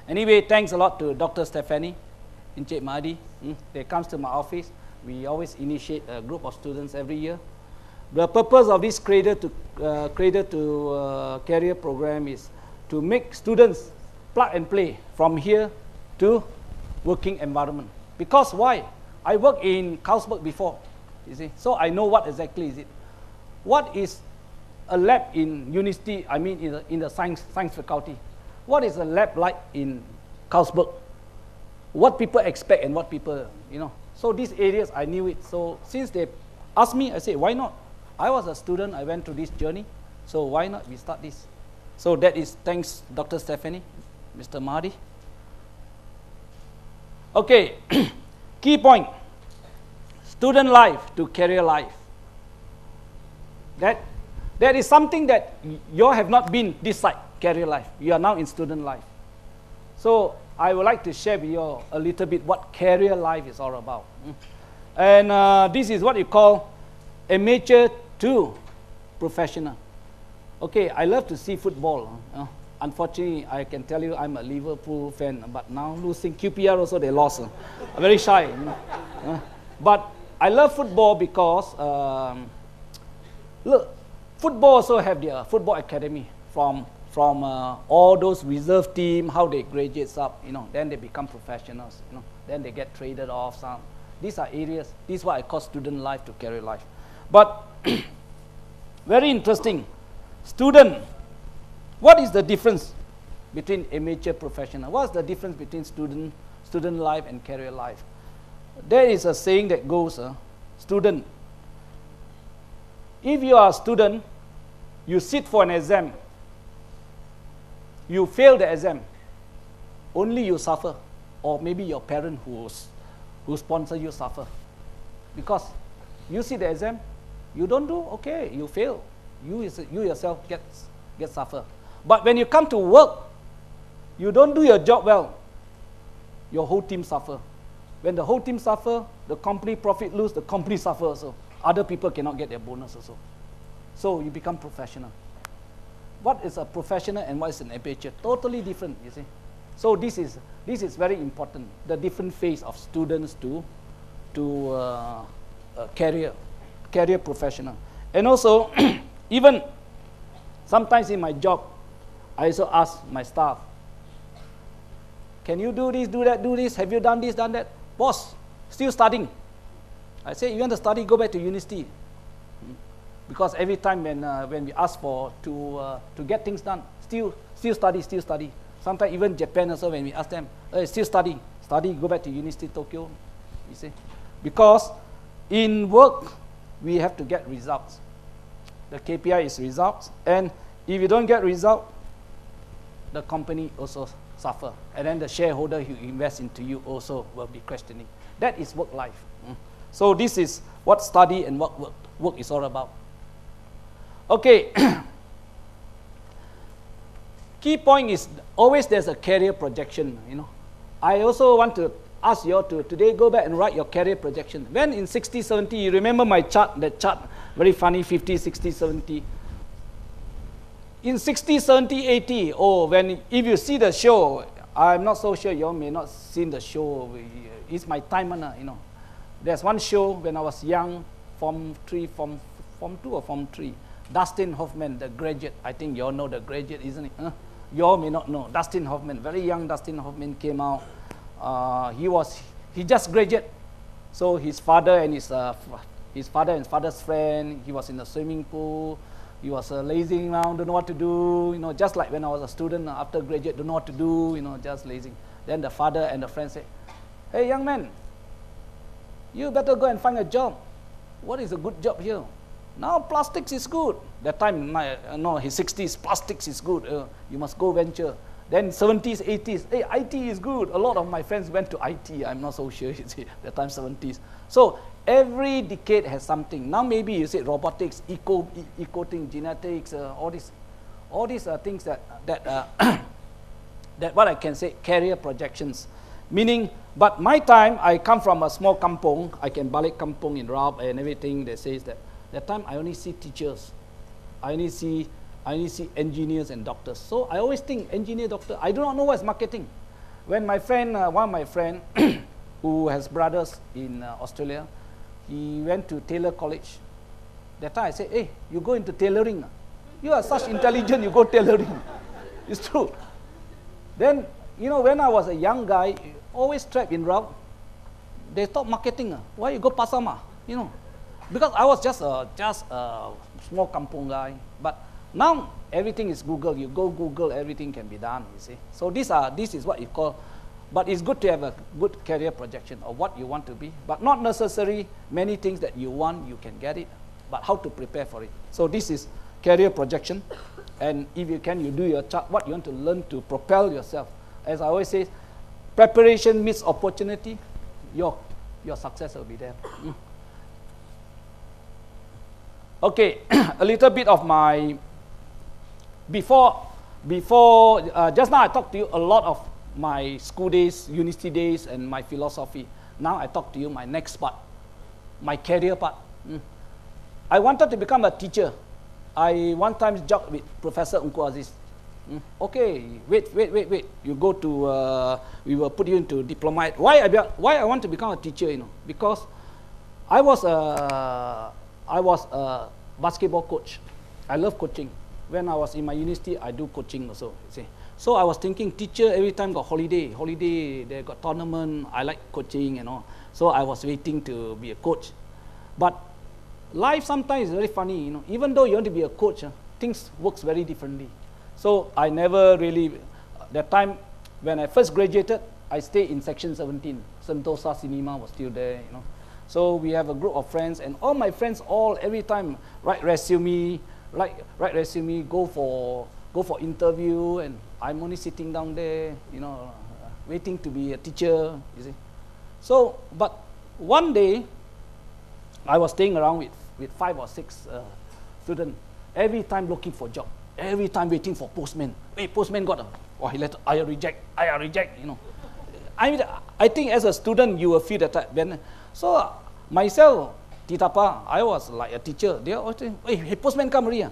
Anyway, thanks a lot to Dr. Stephanie, Encik Mahdi. They comes to my office. We always initiate a group of students every year. The purpose of this Cradle to Career program is to make students plug and play from here to working environment. Because why? I worked in Carlsberg before, you see, so I know what exactly is it. What is a lab in university, I mean in the science faculty? What is a lab like in Carlsberg? What people expect and what people, So these areas, I knew it. So since they asked me, I said, why not? I was a student, I went through this journey. So why not we start this? So that is thanks Dr. Stephanie, Mr. Mahdi. Okay, key point, student life to career life. That is something that you have not been this side, career life. You are now in student life. So I would like to share with you a little bit what career life is all about. And this is what you call amateur to professional. Okay, I love to see football. Unfortunately, I can tell you I'm a Liverpool fan, but now losing QPR also they lost. I'm very shy. But I love football because, look, football also have their football academy from all those reserve team, how they graduate up, then they become professionals, then they get traded off. Some. These are areas, this is what I call student life to career life. But very interesting, student, what is the difference between amateur professional? What's the difference between student life and career life? There is a saying that goes, student, if you are a student, you sit for an exam, you fail the exam, only you suffer, or maybe your parent who sponsor you suffer. Because you see the exam, you don't do, okay, you fail. You yourself get suffer. But when you come to work, you don't do your job well, your whole team suffer. When the whole team suffer, the company profit lose, the company suffer also. Other people cannot get their bonus also. So you become professional. What is a professional and what is an amateur? Totally different, you see. So this is very important, the different phase of students to career professional. And also, even sometimes in my job, I also ask my staff, can you do this, do that, do this? Have you done this, done that? Boss, still studying. I say, you want to study, go back to university. Because every time when we ask for to get things done, still study. Sometimes even Japan also, when we ask them, still study, go back to university, Tokyo. You see, because in work we have to get results. The KPI is results, and if you don't get result, the company also suffer, and then the shareholder who invest into you also will be questioning. That is work life. So this is what study and what work is all about. Okay. Key point is always there's a career projection. I also want to ask you all to today go back and write your career projection. When in 60, 70, you remember my chart, that chart, very funny, 50, 60, 70. In 60, 70, 80, if you see the show, I'm not so sure you all may not seen the show. It's my time, There's one show when I was young, Form 2 or Form 3. Dustin Hoffman, The Graduate. I think you all know The Graduate, isn't it? You all may not know. Dustin Hoffman, very young Dustin Hoffman came out. He just graduated. So his father and his father's friend, he was in the swimming pool. He was lazing around, don't know what to do. Just like when I was a student after graduate, don't know what to do. Just lazing. Then the father and the friend said, "Hey, young man, you better go and find a job. What is a good job here? Now plastics is good." That time, his 60s, plastics is good. You must go venture. Then 70s, 80s, hey, IT is good. A lot of my friends went to IT. I'm not so sure, you see, that time 70s. So every decade has something. Now maybe you say robotics, eco thing, genetics, all these are things that what I can say, career projections. Meaning, but my time, I come from a small kampong. I can balik kampong in Raub and everything. That says that time I only see teachers. I only see engineers and doctors. So I always think engineer, doctor. I do not know what's marketing. When my friend, one of my friend, who has brothers in Australia, he went to Taylor College. That time I said, "Hey, you go into tailoring. You are such intelligent. You go tailoring." It's true. Then when I was a young guy, always trapped in Raub, they thought marketing. Why you go Pasama? Because I was just a small kampong guy. But now everything is Google. You go Google, everything can be done, you see. So this is what you call, but it's good to have a good career projection of what you want to be. But not necessary many things that you want, you can get it. But how to prepare for it. So this is career projection, and if you can, you do your what you want to learn to propel yourself. As I always say, preparation meets opportunity, your success will be there. Okay, a little bit of my, before just now I talked to you a lot of my school days, university days, and my philosophy. Now I talk to you my next part, my career part. I wanted to become a teacher. I one time joked with Professor Unku Aziz. Okay, wait. You go to, we will put you into diploma. Why I want to become a teacher? You know, because I was a basketball coach. I love coaching. When I was in my university, I do coaching also. You see. So I was thinking, teacher every time got holiday, they got tournament. I like coaching and all. So I was waiting to be a coach. But life sometimes is very funny, you know. Even though you want to be a coach, things works very differently. So I never really, that time when I first graduated, I stayed in section 17. Sentosa Cinema was still there, you know. So we have a group of friends, and all my friends all every time write resume, go for interview, and I'm only sitting down there, you know, waiting to be a teacher, you see. So, but one day, I was staying around with 5 or 6 students, every time looking for job, every time waiting for postman. Hey, postman got a, oh, he let, I reject, you know. I mean, I think as a student, you will feel that type. So, myself, Titapa, I was like a teacher. They always saying, hey, postman come already.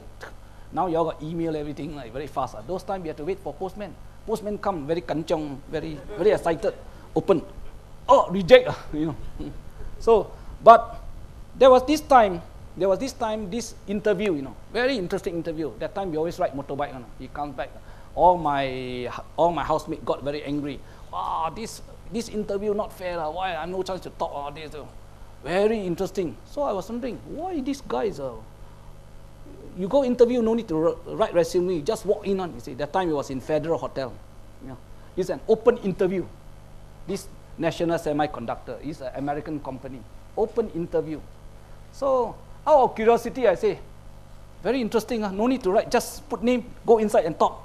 Now you all got email, everything like very fast. Those times we had to wait for postman. Postman come very kanchong, very excited, open. Oh, reject, you know. So, but there was this time, this interview, you know, very interesting interview. That time we always ride motorbike, you know. He comes back. All my housemates got very angry. Ah, this interview not fair. Why I have no chance to talk all this? Very interesting. So I was wondering, why these guys you go interview, no need to write resume, you just walk in on. You see, that time it was in Federal Hotel. You know, it's an open interview. This National Semiconductor is an American company. Open interview. So out of curiosity, I say, very interesting. No need to write, just put name, go inside and talk.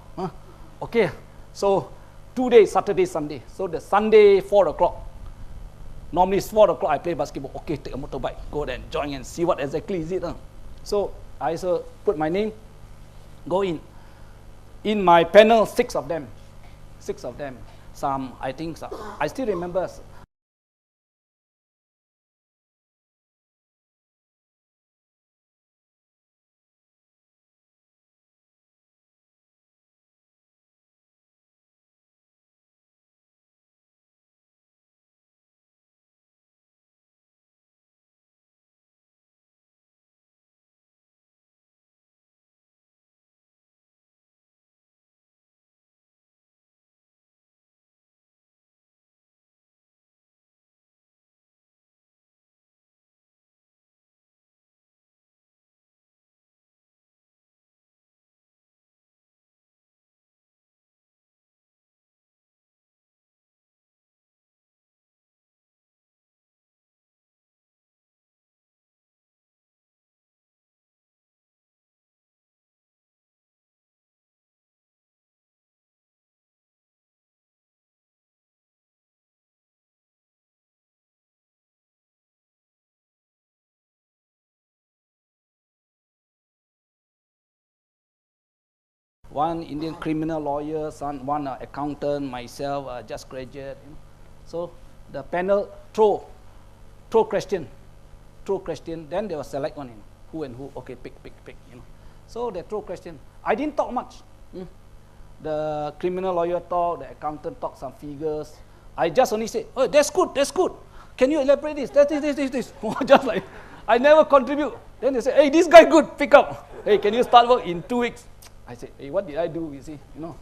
Okay. So 2 days, Saturday, Sunday. So the Sunday 4 o'clock. Normally it's 4 o'clock I play basketball. Okay, take a motorbike, go there and join and see what exactly is it. So I also put my name, go in. In my panel, 6 of them. Some, I think, some, I still remember. One Indian criminal lawyer, one accountant, myself, just graduate. You know. So the panel throw question, then they will select one, you know, who and who. Okay, pick, you know. So they throw question. I didn't talk much. The criminal lawyer talk, the accountant talk some figures. I just only say, oh, that's good. Can you elaborate this? This. Just like, I never contribute. Then they say, hey, this guy good, pick up. Hey, can you start work in 2 weeks? I said, hey, what did I do, you see, you know.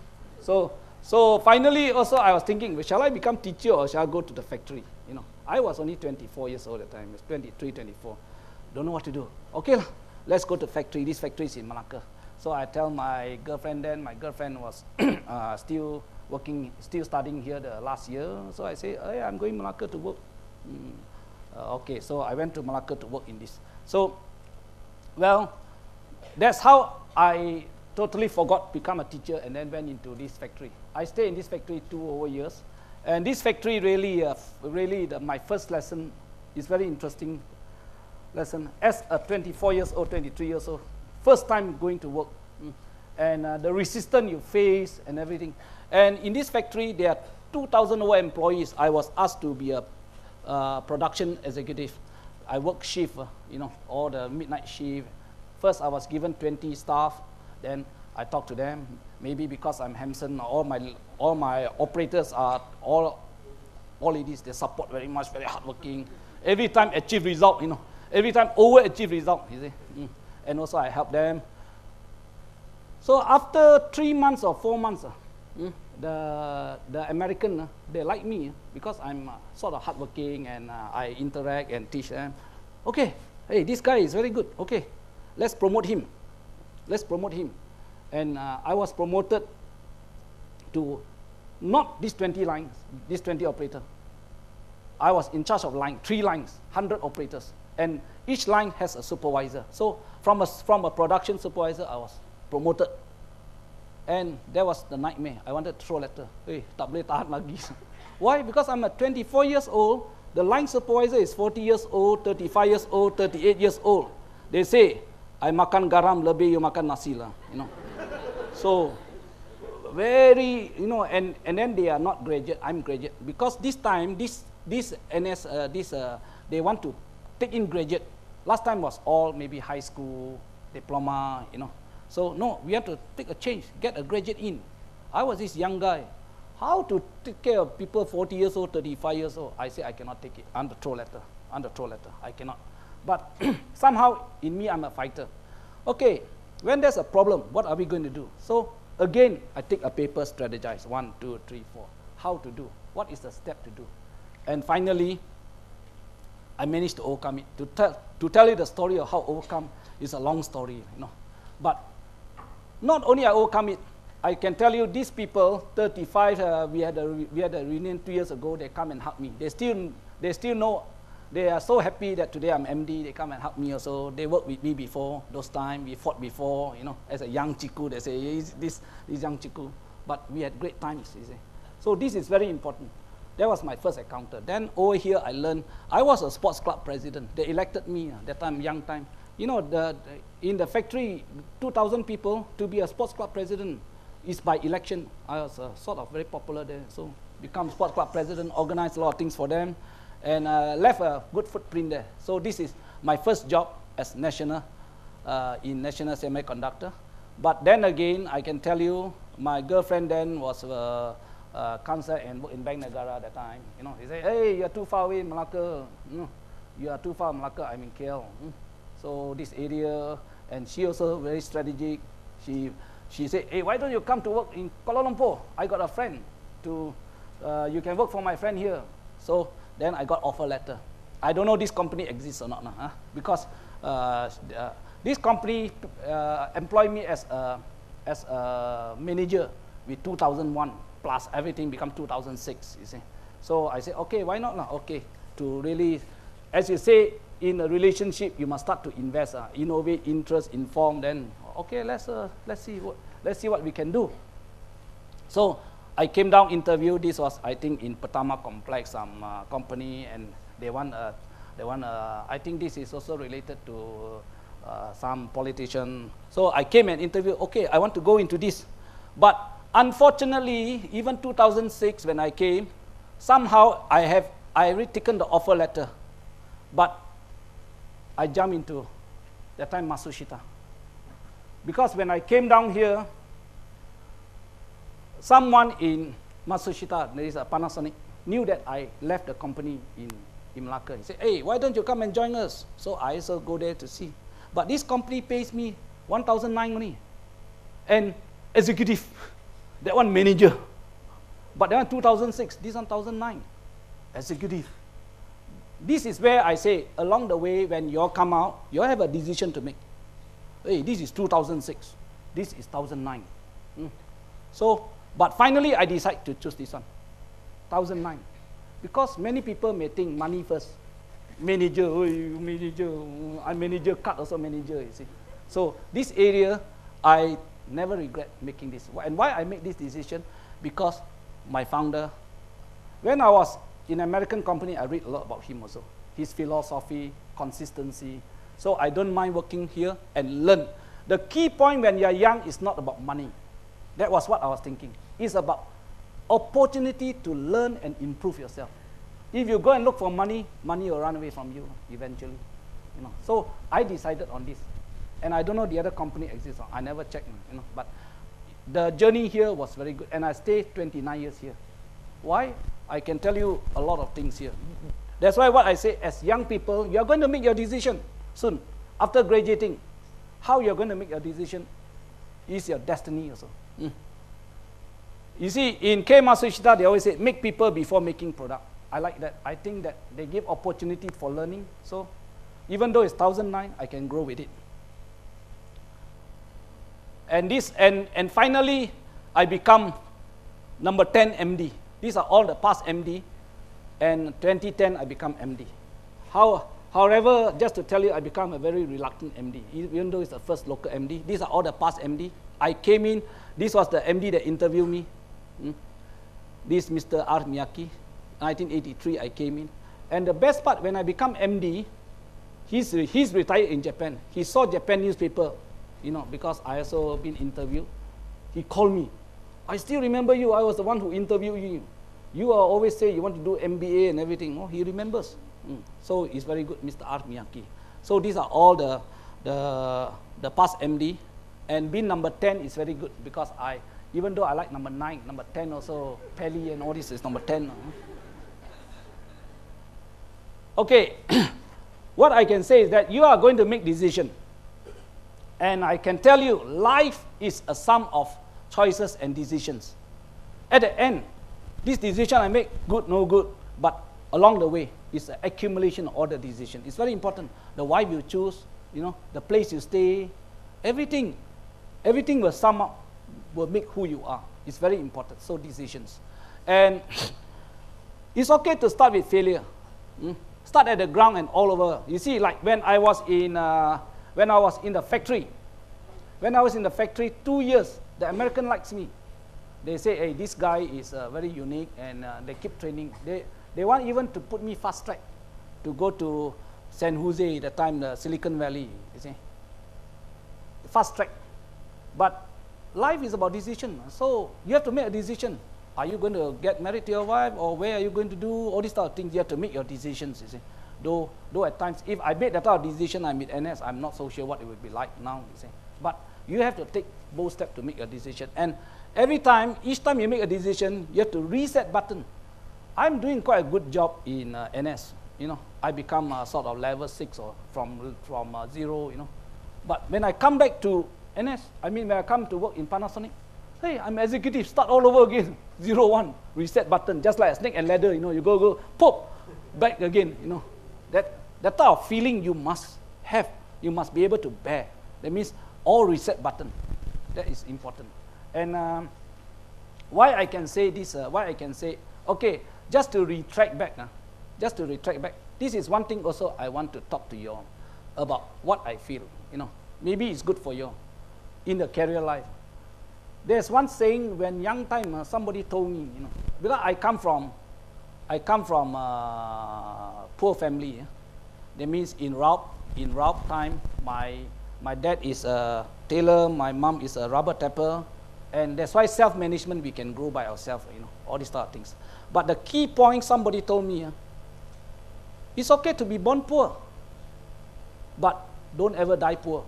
So finally also I was thinking, shall I become teacher or shall I go to the factory, you know. I was only 24 years old at the time, it was 23, 24. Don't know what to do. Okay, let's go to factory. This factory is in Malacca. So I tell my girlfriend then, my girlfriend was still studying here the last year. So I say, hey, I'm going to Malacca to work. Okay, so I went to Malacca to work in this. So, well, that's how I totally forgot to become a teacher and then went into this factory. I stayed in this factory 2 over years. And this factory really, my first lesson is very interesting lesson. As a 24 years old, 23 years old, first time going to work. And the resistance you face and everything. And in this factory, there are 2,000 over employees. I was asked to be a production executive. I work shift, all the midnight shift. First, I was given 20 staff. Then I talked to them. Maybe because I'm handsome, all my operators are all ladies. They support very much, very hardworking. Every time achieve result, Every time overachieve result, you see. And also I help them. So after 3 months or 4 months, the American, they like me because I'm sort of hardworking and I interact and teach them. Okay, hey, this guy is very good. Okay, let's promote him. Let's promote him. And I was promoted to not these 20 lines, these 20 operators. I was in charge of 3 lines, 100 operators. And each line has a supervisor. So from a production supervisor, I was promoted. And that was the nightmare. I wanted to throw a letter. Hey, tak boleh tahan lagi. Why? Because I'm at 24 years old. The line supervisor is 40 years old, 35 years old, 38 years old. They say, I makan garam lebih, you makan nasi lah. So, very, and then they are not graduate, I'm graduate. Because this time, this NS, they want to take in graduate. Last time was all maybe high school, diploma, So, no, we have to take a change, get a graduate in. I was this young guy. How to take care of people 40 years old, 35 years old? I say I cannot take it. I'm the throw letter. I cannot. But somehow, in me, I'm a fighter. Okay, when there's a problem, what are we going to do? So, again, I take a paper, strategize. 1, 2, 3, 4. How to do? What is the step to do? And finally, I managed to overcome it. To tell you the story of how overcome is a long story, But not only I overcome it, I can tell you these people, 35, we had a reunion 2 years ago, they come and hug me. They still know, they are so happy that today I'm MD, they come and hug me also. They worked with me before, those times, we fought before, as a young chiku, they say, hey, this young chiku. But we had great times, you see. So this is very important. That was my first encounter. Then over here I learned, I was a sports club president. They elected me that time, young time. In the factory, 2,000 people, to be a sports club president is by election. I was sort of very popular there. So become sports club president, organized a lot of things for them, and left a good footprint there. So this is my first job as national, in National Semiconductor. But then again, I can tell you, my girlfriend then was cancer and worked in Bank Negara at that time. He said, hey, you're too far away, Malacca. You are too far, Malacca, I'm in KL. So this area, and she also very strategic. She said, hey, why don't you come to work in Kuala Lumpur? I got a friend you can work for my friend here. So then I got offer letter. I don't know this company exists or not, because this company employed me as a manager with 2001 plus everything become 2006, you see. So I said, okay, why not? Okay, to really, as you say, in a relationship, you must start to invest, innovate, interest, inform. Then, okay, let's see what we can do. So I came down interview. This was, I think, in Pertama Complex, some company, and they want. I think this is also related to some politician. So I came and interviewed. Okay, I want to go into this, but unfortunately, even 2006 when I came, somehow I already taken the offer letter, but I jumped into, that time, Matsushita. Because when I came down here, someone in Matsushita, there is a Panasonic, knew that I left the company in Malacca. He said, hey, why don't you come and join us? So I also go there to see. But this company pays me 1,009 only. And executive, that one manager. But that one 2006, this one 1,009, executive. This is where I say, along the way, when you all come out, you all have a decision to make. Hey, this is 2006. This is 1,009. So, but finally, I decide to choose this one, 1,009. Because many people may think money first. Manager, oh, manager, I'm manager, cut also manager, you see. So, this area, I never regret making this. And why I make this decision? Because my founder, when I was in an American company, I read a lot about him also. His philosophy, consistency. So I don't mind working here and learn. The key point when you're young is not about money. That was what I was thinking. It's about opportunity to learn and improve yourself. If you go and look for money, money will run away from you eventually. You know. So I decided on this. And I don't know the other company exists. I never checked. You know, but the journey here was very good. And I stayed 29 years here. Why? I can tell you a lot of things here. That's why what I say, as young people, you are going to make your decision soon. After graduating, how you're going to make your decision is your destiny also. You see, in K. Matsushita, they always say, make people before making product. I like that. I think that they give opportunity for learning. So even though it's 1009, I can grow with it. And this, and finally, I become number 10 MD. These are all the past MD. And 2010, I become MD. However, just to tell you, I become a very reluctant MD, even though it's the first local MD. These are all the past MD. I came in, this was the MD that interviewed me. This Mr. R. Miyake, 1983, I came in. And the best part, when I become MD, he's retired in Japan. He saw Japan newspaper, you know, because I also been interviewed. He called me. I still remember you. I was the one who interviewed you. You always say you want to do MBA and everything. Oh, he remembers. So it's very good, Mr. R. Miyake. So these are all the past MD. And being number 10 is very good because even though I like number 9, number 10 also, Pelly and all this is number 10. Okay, what I can say is that you are going to make decision. And I can tell you, life is a sum of choices and decisions. At the end, this decision I make, good, no good, but along the way, it's an accumulation of all the decisions. It's very important. The wife you choose, you know, the place you stay, everything will sum up, will make who you are. It's very important. So decisions. And it's okay to start with failure. Start at the ground and all over. You see, like when I was in the factory, 2 years, the American likes me. They say, hey, this guy is very unique, and they keep training. They want even to put me fast track to go to San Jose, the time the Silicon Valley, you see. Fast track. But life is about decision. So you have to make a decision. Are you going to get married to your wife, or where are you going to do all these type of things? You have to make your decisions, you see. Though at times, if I made that type of decision, I'm with NS, I'm not so sure what it would be like now, you see. But you have to take bold steps to make a decision. And each time you make a decision, you have to reset button. I'm doing quite a good job in NS. You know, I become sort of level 6 or from 0, you know. But when I come back to NS, when I come to work in Panasonic, hey, I'm executive, start all over again, 0, 1, reset button, just like a snake and ladder, you know, you go, pop, back again, you know. That type of feeling you must have, you must be able to bear. That means all reset button, that is important. And why I can say this, okay, just to retract back, this is one thing also I want to talk to you all about what I feel, you know. Maybe it's good for you in the career life. There's one saying when young time, somebody told me, you know, because I come from poor family. That means in Raup time, my dad is a tailor, my mom is a rubber tapper, and that's why self-management we can grow by ourselves, you know, all these type of things. But the key point somebody told me, it's okay to be born poor, but don't ever die poor.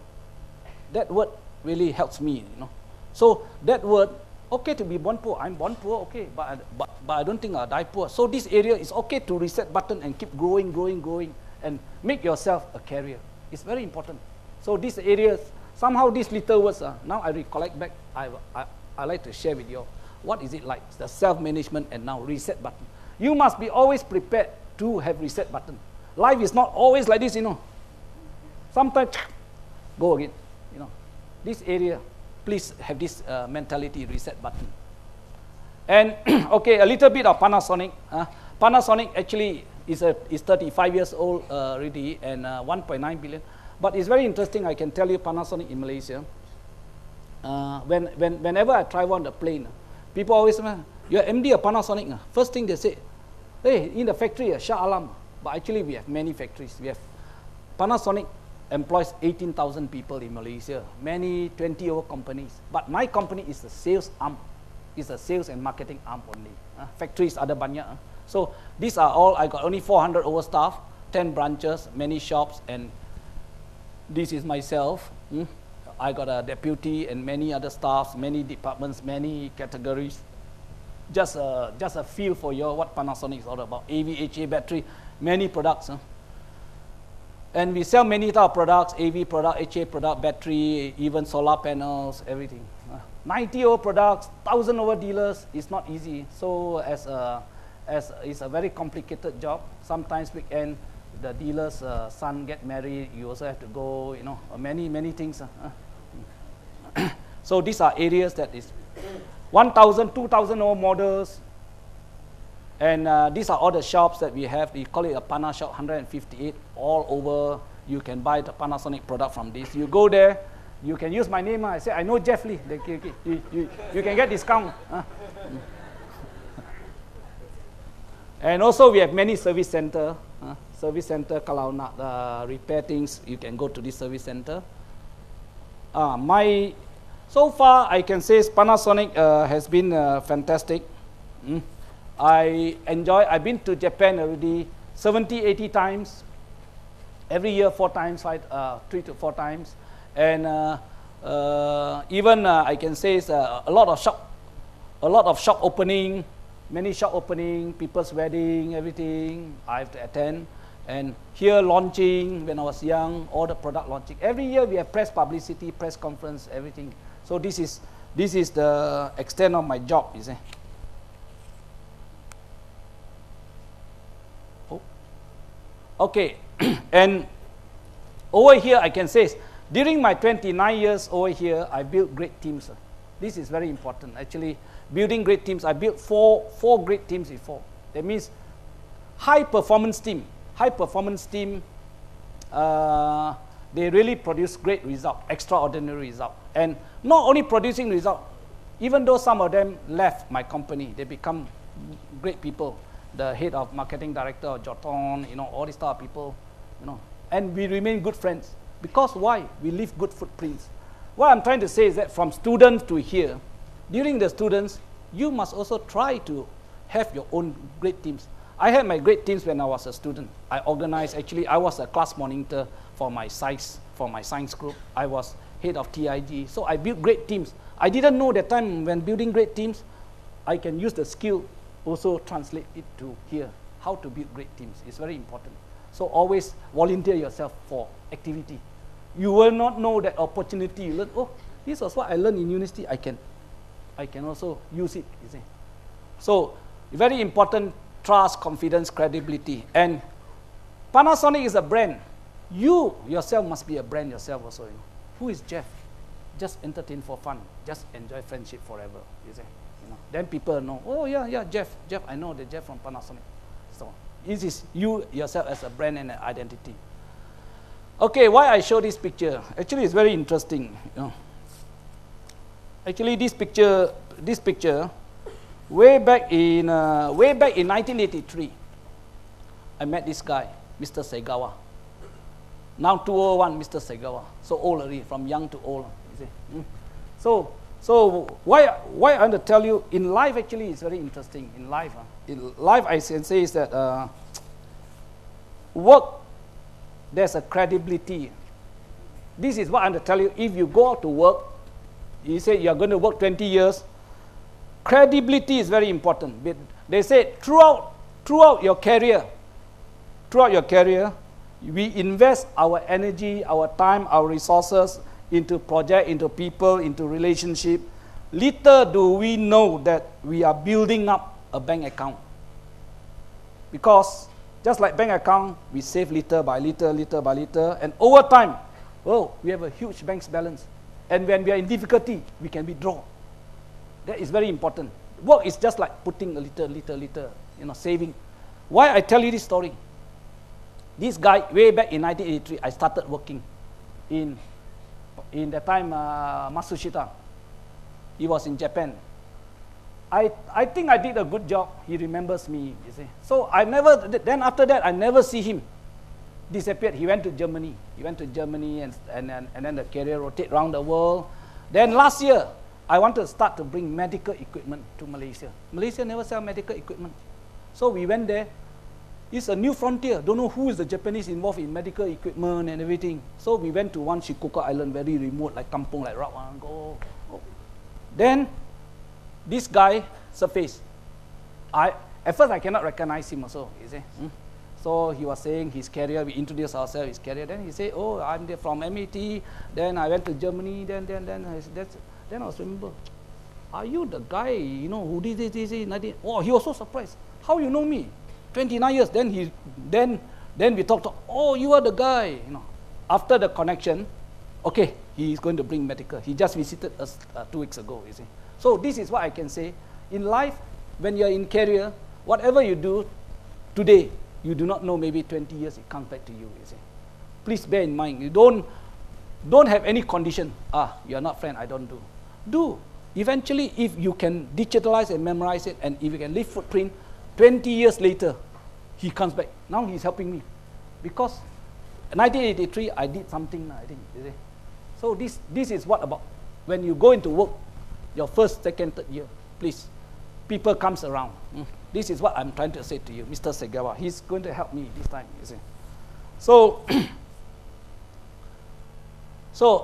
That word really helps me, you know. So that word, okay to be born poor. I'm born poor, okay, but I don't think I'll die poor. So this area is okay to reset button and keep growing, and make yourself a carrier. It's very important. So these areas, somehow these little words, now I recollect back, I like to share with you. What is it like? It's the self-management and now reset button. You must be always prepared to have reset button. Life is not always like this, you know. Sometimes, go again, you know. This area, please have this mentality, reset button. And okay, a little bit of Panasonic. Panasonic actually is 35 years old already, and 1.9 billion. But it's very interesting, I can tell you Panasonic in Malaysia. whenever I travel on the plane, people always say, "You're MD of Panasonic." First thing they say, "Hey, in the factory, Shah Alam." But actually, we have many factories. We have Panasonic employs 18,000 people in Malaysia, many 20 over companies. But my company is the sales arm, is the sales and marketing arm only. Factories ada banyak. So these are all. I got only 400 over staff, 10 branches, many shops, and this is myself. I got a deputy and many other staffs, many departments, many categories. Just a feel for what Panasonic is all about. AV, battery, many products. And we sell many type of products, AV product, HA product, battery, even solar panels, everything. 90 over products, 1,000 over dealers is not easy. So as it's a very complicated job. Sometimes weekend, the dealer's son get married, you also have to go, many things. So these are areas that is 1,000, 2,000 over models. And these are all the shops that we have. We call it a Pana shop, 158 all over. You can buy the Panasonic product from this. You go there, you can use my name. I say, I know Jeff Lee. You can get discount. And also we have many service center. Service center, kalau nak repair things, you can go to this service center. So far, I can say Panasonic has been fantastic. I've been to Japan already 70, 80 times. Every year, 4 times, 3 to 4 times. And even I can say a lot of shop opening, many shop opening, people's wedding, everything I have to attend. And here launching, when I was young, all the product launching. Every year we have press publicity, press conference, everything. So this is the extent of my job, you see. Okay, and over here I can say, during my 29 years over here, I built great teams. This is very important. Actually, building great teams, I built four great teams before. That means high performance team. High performance team, they really produce great result, extraordinary result. And not only producing result, even though some of them left my company, they become great people. The head of marketing director of Joton, all these type of people, and we remain good friends. Because why? We leave good footprints. What I'm trying to say is that from students to here, during the students, you must also try to have your own great teams. I had my great teams when I was a student. I organized, actually, I was a class monitor for my science group. I was head of TIG. So I built great teams. I didn't know that time when building great teams, I can use the skill, also translate it to here. How to build great teams is very important. So always volunteer yourself for activity. You will not know that opportunity. You learn, oh, this was what I learned in university. I can also use it, you see. So very important. Trust, confidence, credibility. And Panasonic is a brand. You yourself must be a brand yourself also. Who is Jeff? Just entertain for fun. Just enjoy friendship forever. You see? Then people know, oh yeah, Jeff, I know the Jeff from Panasonic. So this is you yourself as a brand and an identity. Okay, why I show this picture? Actually, it's very interesting. Actually, this picture. Way back in 1983, I met this guy, Mr. Segawa. Now 201, Mr. Segawa. So old already, from young to old. You see? So why I want to tell you, in life actually it's very interesting. In life I can say is that work, there's a credibility. This is what I want to tell you. If you go out to work, you say you're going to work 20 years, credibility is very important. They say throughout your career, we invest our energy, our time, our resources into project, into people, into relationship. Little do we know that we are building up a bank account. Because just like bank account, we save little by little, and over time, we have a huge bank balance. And when we are in difficulty, we can withdraw. That is very important. Work is just like putting a little, saving. Why I tell you this story? This guy, way back in 1983, I started working in that time, Matsushita. He was in Japan. I think I did a good job. He remembers me, you see. So then after that, I never see him. Disappeared. He went to Germany. And then the career rotated around the world. Then last year, I wanted to start to bring medical equipment to Malaysia. Malaysia never sell medical equipment. So we went there. It's a new frontier. Don't know who is the Japanese involved in medical equipment and everything. So we went to one Shikoku Island, very remote, like kampung, like rock. Go. Then this guy surfaced. At first I cannot recognize him also, you see. So he was saying his career, we introduced ourselves, his career. Then he said, oh, I'm from MIT. Then I went to Germany. Then I was remember, are you the guy, who did this? Oh, he was so surprised. How you know me? 29 years. Then we talked, oh, you are the guy. After the connection, okay, he is going to bring medical. He just visited us 2 weeks ago, you see. So this is what I can say. In life, when you're in career, whatever you do today, you do not know, maybe 20 years it comes back to you, you see. Please bear in mind, you don't have any condition. You're not friend, I don't do. Do. Eventually, if you can digitalize and memorize it, and if you can leave footprint, 20 years later, he comes back. Now he's helping me. Because 1983, I did something, I think, you see. So this is what about, when you go into work, your first, second, third year, please, people comes around. This is what I'm trying to say to you, Mr. Segawa. He's going to help me this time, you see. So,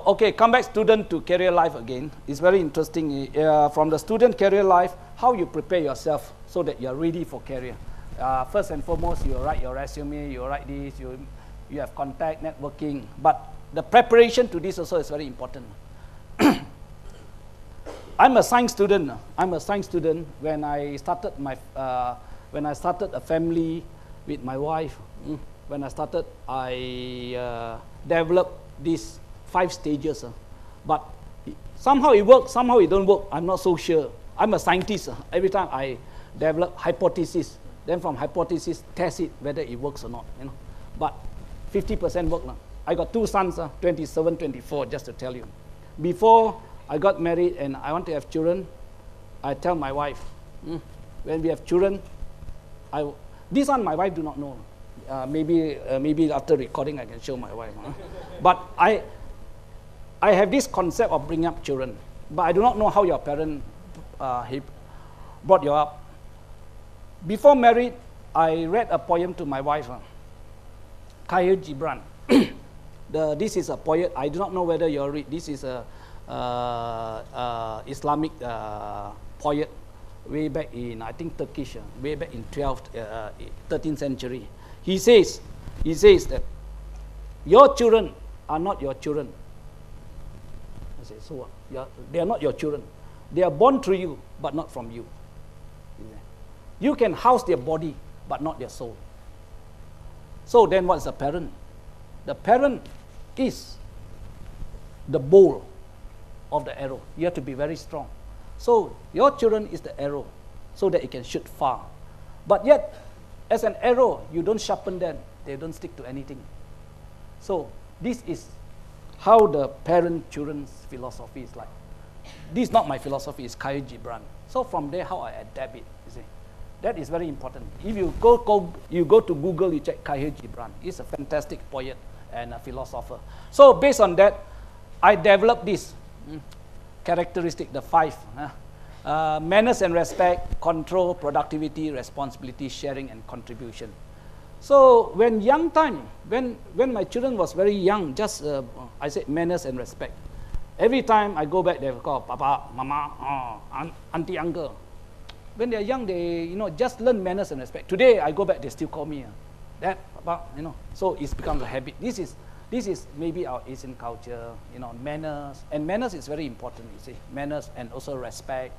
okay, come back student to career life again. It's very interesting. From the student career life, how you prepare yourself so that you're ready for career. First and foremost, you write your resume, you write this, you have contact, networking. But the preparation to this also is very important. I'm a science student. When I started a family with my wife. I developed these 5 stages. But somehow it works, somehow it don't work. I'm not so sure. I'm a scientist. Every time I develop hypothesis, then from hypothesis test it whether it works or not. But 50% work. I got 2 sons, 27, 24, just to tell you. Before I got married and I want to have children, I tell my wife, when we have children, this one my wife do not know. Maybe after recording I can show my wife. But I have this concept of bringing up children, but I do not know how your parent brought you up. Before married, I read a poem to my wife, Khair Gibran. This is a poet. I do not know whether you read. This is a Islamic poet way back in, I think, Turkish, way back in 13th century. He says that your children are not your children. I say, so what? They are not your children. They are born through you, but not from you. You can house their body, but not their soul. So then what's the parent? The parent is the bowl of the arrow. You have to be very strong. So your children is the arrow, so that it can shoot far. But yet, as an arrow, you don't sharpen them. They don't stick to anything. So this is how the parent-children's philosophy is like. This is not my philosophy, it's Khair Gibran. So from there, how I adapt it, you see. That is very important. If you go to Google, you check Khair Gibran. He's a fantastic poet and a philosopher. So based on that, I developed this characteristic, the 5. Manners and respect, control, productivity, responsibility, sharing, and contribution. So when young time, when my children was very young, just I said manners and respect. Every time I go back, they will call Papa, Mama, Auntie, Uncle. When they are young, they just learn manners and respect. Today I go back, they still call me Dad, Papa, So it's become a habit. This is maybe our Asian culture, manners. And manners is very important, you see. Manners and also respect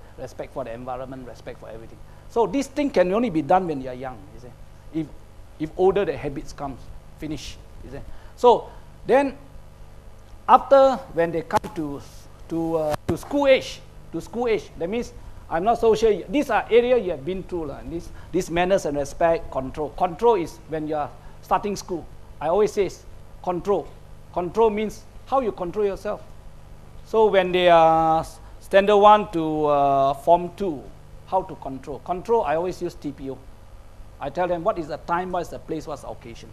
for the environment, respect for everything. So this thing can only be done when you are young, you see. If older, the habits comes, finish, you see. So then, after when they come to school age, that means I'm not so sure. These are areas you have been through. This manners and respect, control. Control is when you are starting school. I always say Control. Control means how you control yourself. So when they are Standard 1 to Form 2, how to control. Control, I always use TPO. I tell them what is the time, what is the place, what's the occasion.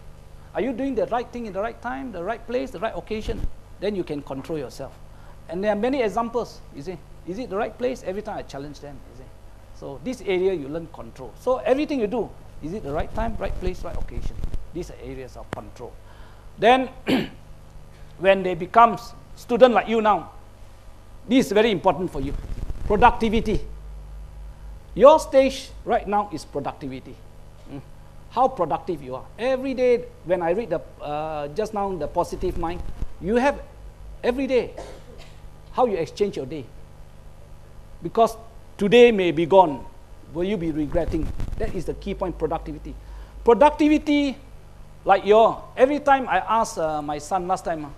Are you doing the right thing in the right time, the right place, the right occasion? Then you can control yourself. And there are many examples, you see. Is it the right place? Every time I challenge them, you see. So this area you learn control. So everything you do, is it the right time, right place, right occasion? These are areas of control. Then when they become student like you now, this is very important for you. Productivity. Your stage right now is productivity. How productive you are. Every day when I read the just now the positive mind, you have every day how you exchange your day. Because today may be gone, will you be regretting? That is the key point, productivity. Productivity, like every time I ask my son last time,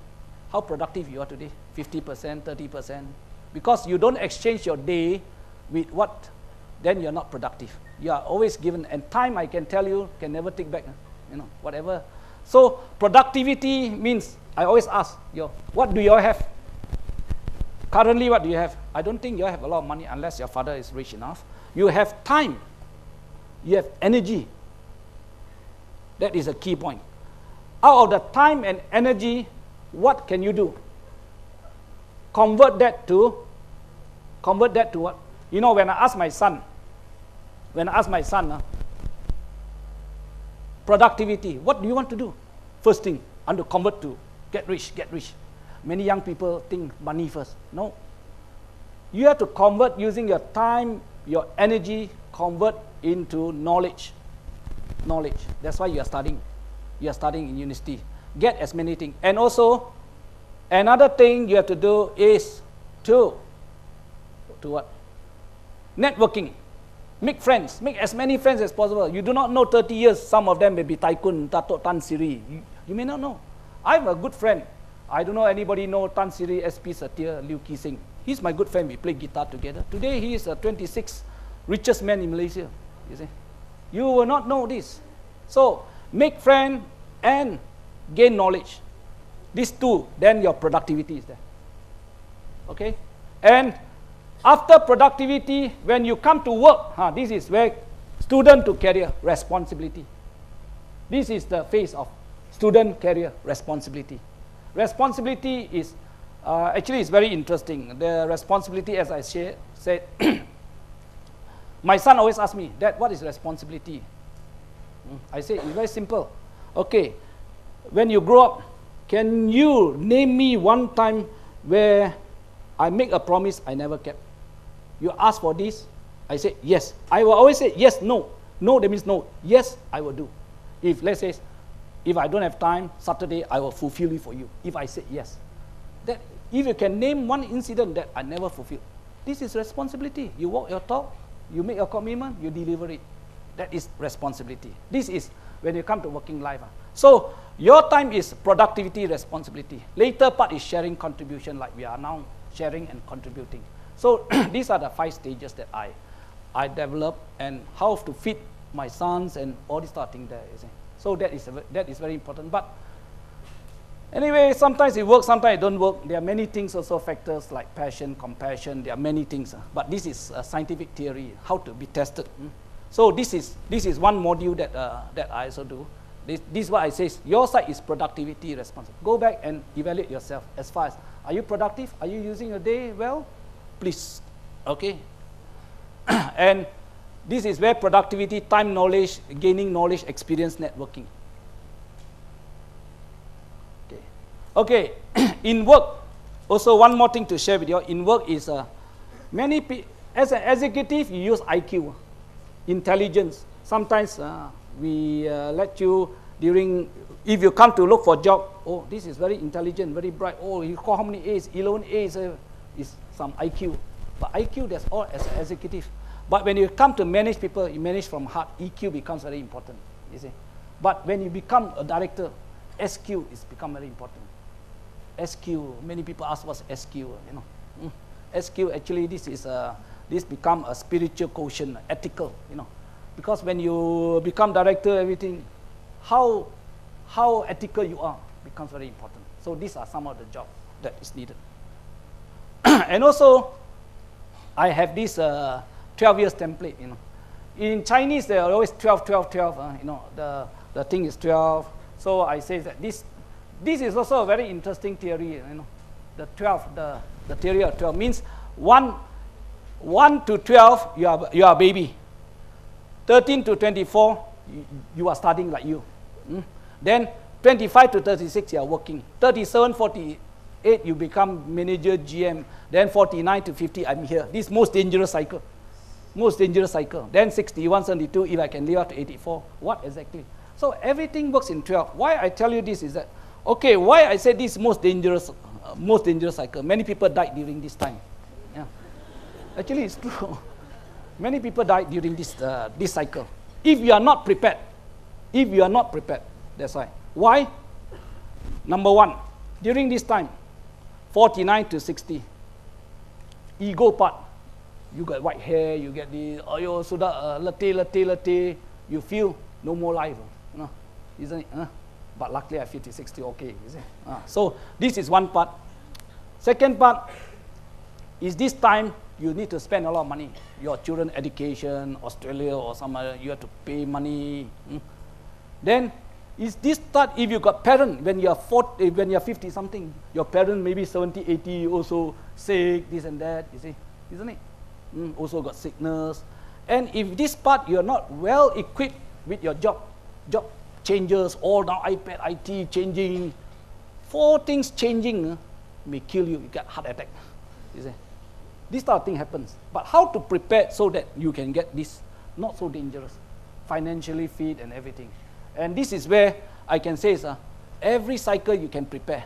how productive you are today? 50%, 30%. Because you don't exchange your day with what, then you're not productive. You are always given, and time I can tell you, can never take back, whatever. So productivity means, I always ask, what do you all have? Currently, what do you have? I don't think you have a lot of money unless your father is rich enough. You have time. You have energy. That is a key point. Out of the time and energy, what can you do? Convert that to what? When I ask my son, productivity, what do you want to do? First thing, I want to convert to get rich. Many young people think money first. No. You have to convert using your time, your energy, convert into knowledge. Knowledge. That's why you are studying. You are studying in university. Get as many things. And also, another thing you have to do is to what? Networking. Make friends. Make as many friends as possible. You do not know 30 years, some of them may be Tycoon, Dato' Tan Siri. You may not know. I have a good friend. I don't know anybody know Tan Siri, SP Satir, Liu Ki Sing. He's my good friend. We play guitar together. Today he is the 26th richest man in Malaysia. You see, you will not know this. So make friend and gain knowledge. These two, then your productivity is there. Okay, and after productivity, when you come to work, this is where student to career responsibility. This is the phase of student career responsibility. Responsibility is, actually it's very interesting. The responsibility, as I said, my son always asks me, Dad, what is responsibility? I say, it's very simple. Okay, when you grow up, can you name me one time where I make a promise I never kept? You ask for this, I say, yes. I will always say, yes, no. No, that means no. Yes, I will do. If, let's say, if I don't have time, Saturday, I will fulfill it for you. If I say yes. That, if you can name one incident that I never fulfilled, this is responsibility. You walk your talk, you make your commitment, you deliver it. That is responsibility. This is when you come to working life. So, your time is productivity, responsibility. Later part is sharing, contribution, like we are now sharing and contributing. So, these are the 5 stages that I develop, and how to feed my sons and all this sort of thing there. You see. So that is very important. But anyway, sometimes it works, sometimes it don't work. There are many things also, factors like passion, compassion. There are many things. But this is a scientific theory, how to be tested. So this is one module that I also do. This is what I say. Your side is productivity, responsibility. Go back and evaluate yourself as far as, are you productive? Are you using your day well? Please. Okay. And this is where productivity, time, knowledge, gaining knowledge, experience, networking. Okay. In work, also one more thing to share with you. In work is as an executive, you use IQ, intelligence. Sometimes we let you during, if you come to look for a job, oh, this is very intelligent, very bright. Oh, you call how many A's? 11 A's is some IQ. But IQ, that's all as an executive. But when you come to manage people, you manage from heart. EQ becomes very important, you see. But when you become a director, SQ is become very important. SQ, many people ask what's SQ, SQ, actually this become a spiritual quotient, ethical, Because when you become director, everything, how ethical you are becomes very important. So these are some of the jobs that is needed. And also, I have this 12 years template, you know. In Chinese, they are always 12, 12, 12, you know, the thing is 12. So I say that this is also a very interesting theory, you know. The 12, the theory of 12 means 1 to 12, you are a baby. 13 to 24, you are studying like you. Then 25 to 36, you are working. 37, 48, you become manager, GM. Then 49 to 50, I'm here. This most dangerous cycle. Most dangerous cycle. Then 61, 72, if I can live up to 84. What exactly? So everything works in 12. Why I tell you this is that, okay, why I say this most dangerous cycle? Many people died during this time. Yeah. Actually, it's true. Many people died during this cycle. If you are not prepared, that's why. Why? Number one, during this time, 49 to 60, ego part. You got white hair, you get the, sudah letih, you feel no more life, you know, isn't it? But luckily I 50, 60, okay, is it? So this is one part. Second part is this time you need to spend a lot of money. Your children education, Australia or somewhere, you have to pay money. Then is this part if you got parent when you are 40, when you are 50 something, your parent maybe 70, 80 also sick, this and that, you see, isn't it? Also got sickness. And if this part you are not well equipped with your job changes, all now iPad, IT changing, 4 things changing may kill you, you get heart attack, you see. This type of thing happens. But how to prepare so that you can get this not so dangerous, financially fit and everything. And this is where I can say, every cycle you can prepare,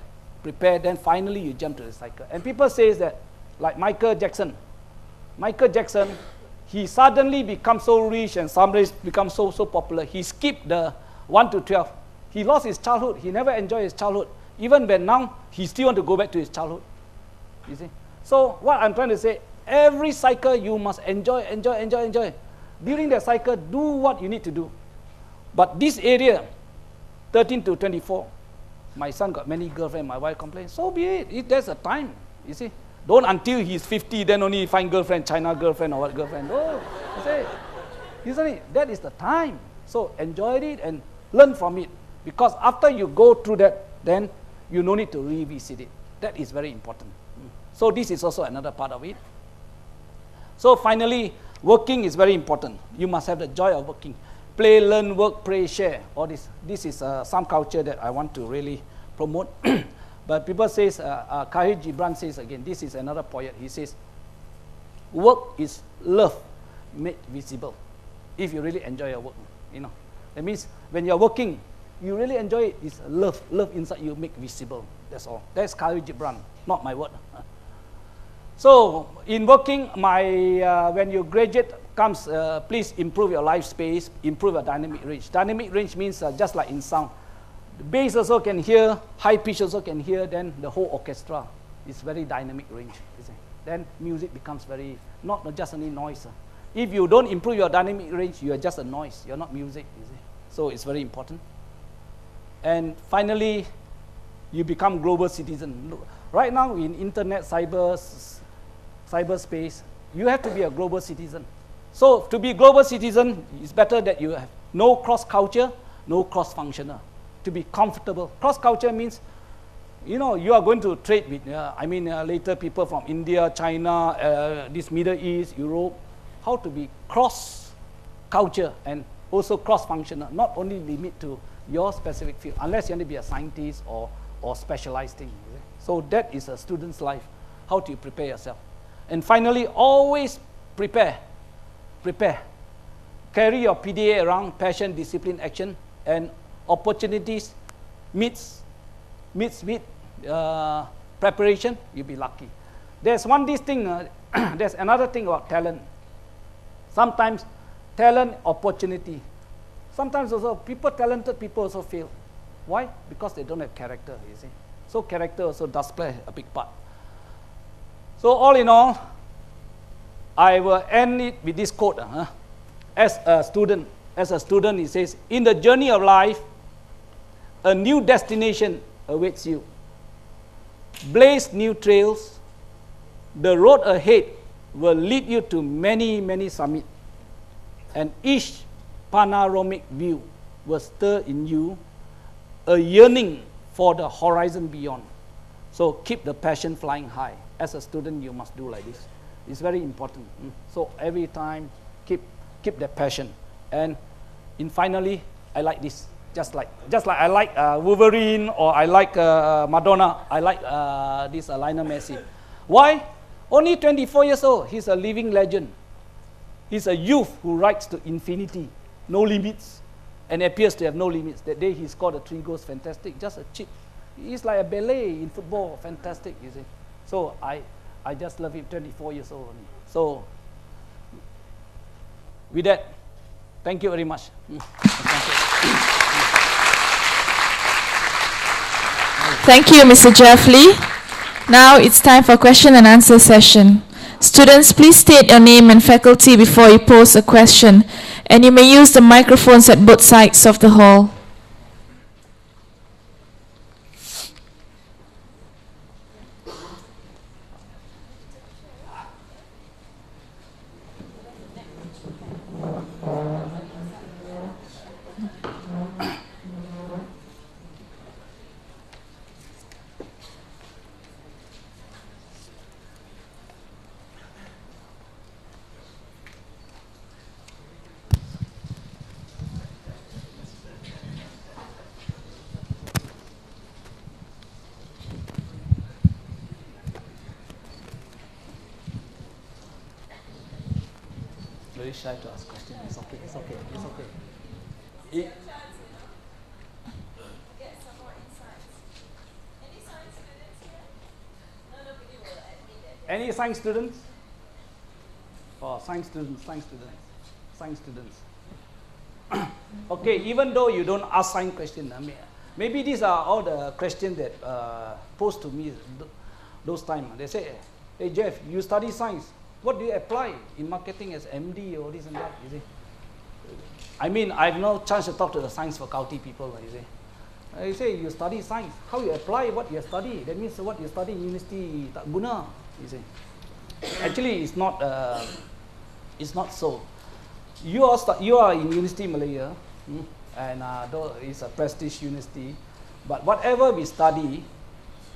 then finally you jump to the cycle. And people say that, like Michael Jackson, he suddenly becomes so rich and somebody becomes so popular. He skipped the 1 to 12. He lost his childhood. He never enjoyed his childhood. Even when now, he still want to go back to his childhood. You see? So what I'm trying to say, every cycle you must enjoy. During the cycle, do what you need to do. But this area, 13 to 24, my son got many girlfriends, my wife complains, so be it. There's a time, you see. Don't until he's 50, then only find girlfriend, China girlfriend or what girlfriend. Oh, you see, isn't it? That is the time. So enjoy it and learn from it. Because after you go through that, then you no need to revisit it. That is very important. So this is also another part of it. So finally, working is very important. You must have the joy of working. Play, learn, work, pray, share. All this. This is some culture that I want to really promote. But people says, Khalil Gibran says again, this is another poet. He says, work is love made visible. If you really enjoy your work, you know. That means when you're working, you really enjoy it. It's love inside you make visible. That's all. That's Khalil Gibran, not my word. So in working, when you graduate comes, please improve your life space, improve your dynamic range. Dynamic range means just like in sound. The bass also can hear, high pitch also can hear, then the whole orchestra is very dynamic range. You see. Then music becomes very, not just any noise. If you don't improve your dynamic range, you are just a noise. You're not music. You see. So it's very important. And finally, you become global citizen. Right now in internet, cyberspace, you have to be a global citizen. So to be global citizen, it's better that you have no cross-culture, no cross-functional. To be comfortable. Cross-culture means, you know, you are going to trade with, later people from India, China, this Middle East, Europe. How to be cross-culture and also cross-functional, not only limit to your specific field, unless you want to be a scientist or specialized thing. So that is a student's life. How do you prepare yourself? And finally, always prepare. Carry your PDA around, passion, discipline, action, and opportunities meets with preparation, you'll be lucky. There's there's another thing about talent. Sometimes talent, opportunity. Sometimes also talented people also fail. Why? Because they don't have character, you see. So character also does play a big part. So all in all, I will end it with this quote. As a student, he says, in the journey of life, a new destination awaits you. Blaze new trails. The road ahead will lead you to many, many summits. And each panoramic view will stir in you a yearning for the horizon beyond. So keep the passion flying high. As a student, you must do like this. It's very important. So every time, keep that passion. And finally, I like this. Just like I like Wolverine, or I like Madonna, I like this Lionel Messi. Why? Only 24 years old. He's a living legend. He's a youth who writes to infinity, no limits, and appears to have no limits. That day he scored 3 goals, fantastic. Just a chip. He's like a ballet in football, fantastic, you see. So I just love him, 24 years old only. So with that, thank you very much. Thank you, Mr. Jeff Lee. Now it's time for question and answer session. Students, please state your name and faculty before you pose a question, and you may use the microphones at both sides of the hall. Very shy to ask questions. It's okay. It's okay. It's okay. Any science students? Oh, science students. Okay, even though you don't ask science questions, maybe these are all the questions that posed to me those times. They say, hey Jeff, you study science. What do you apply in marketing as MD or this and that, you see? I mean, I have no chance to talk to the science faculty people, you see. I say, you study science. How you apply what you study? That means what you study in university tak guna, you see. Actually, it's not so. You are in University Malaya, and though it's a prestige university, but whatever we study,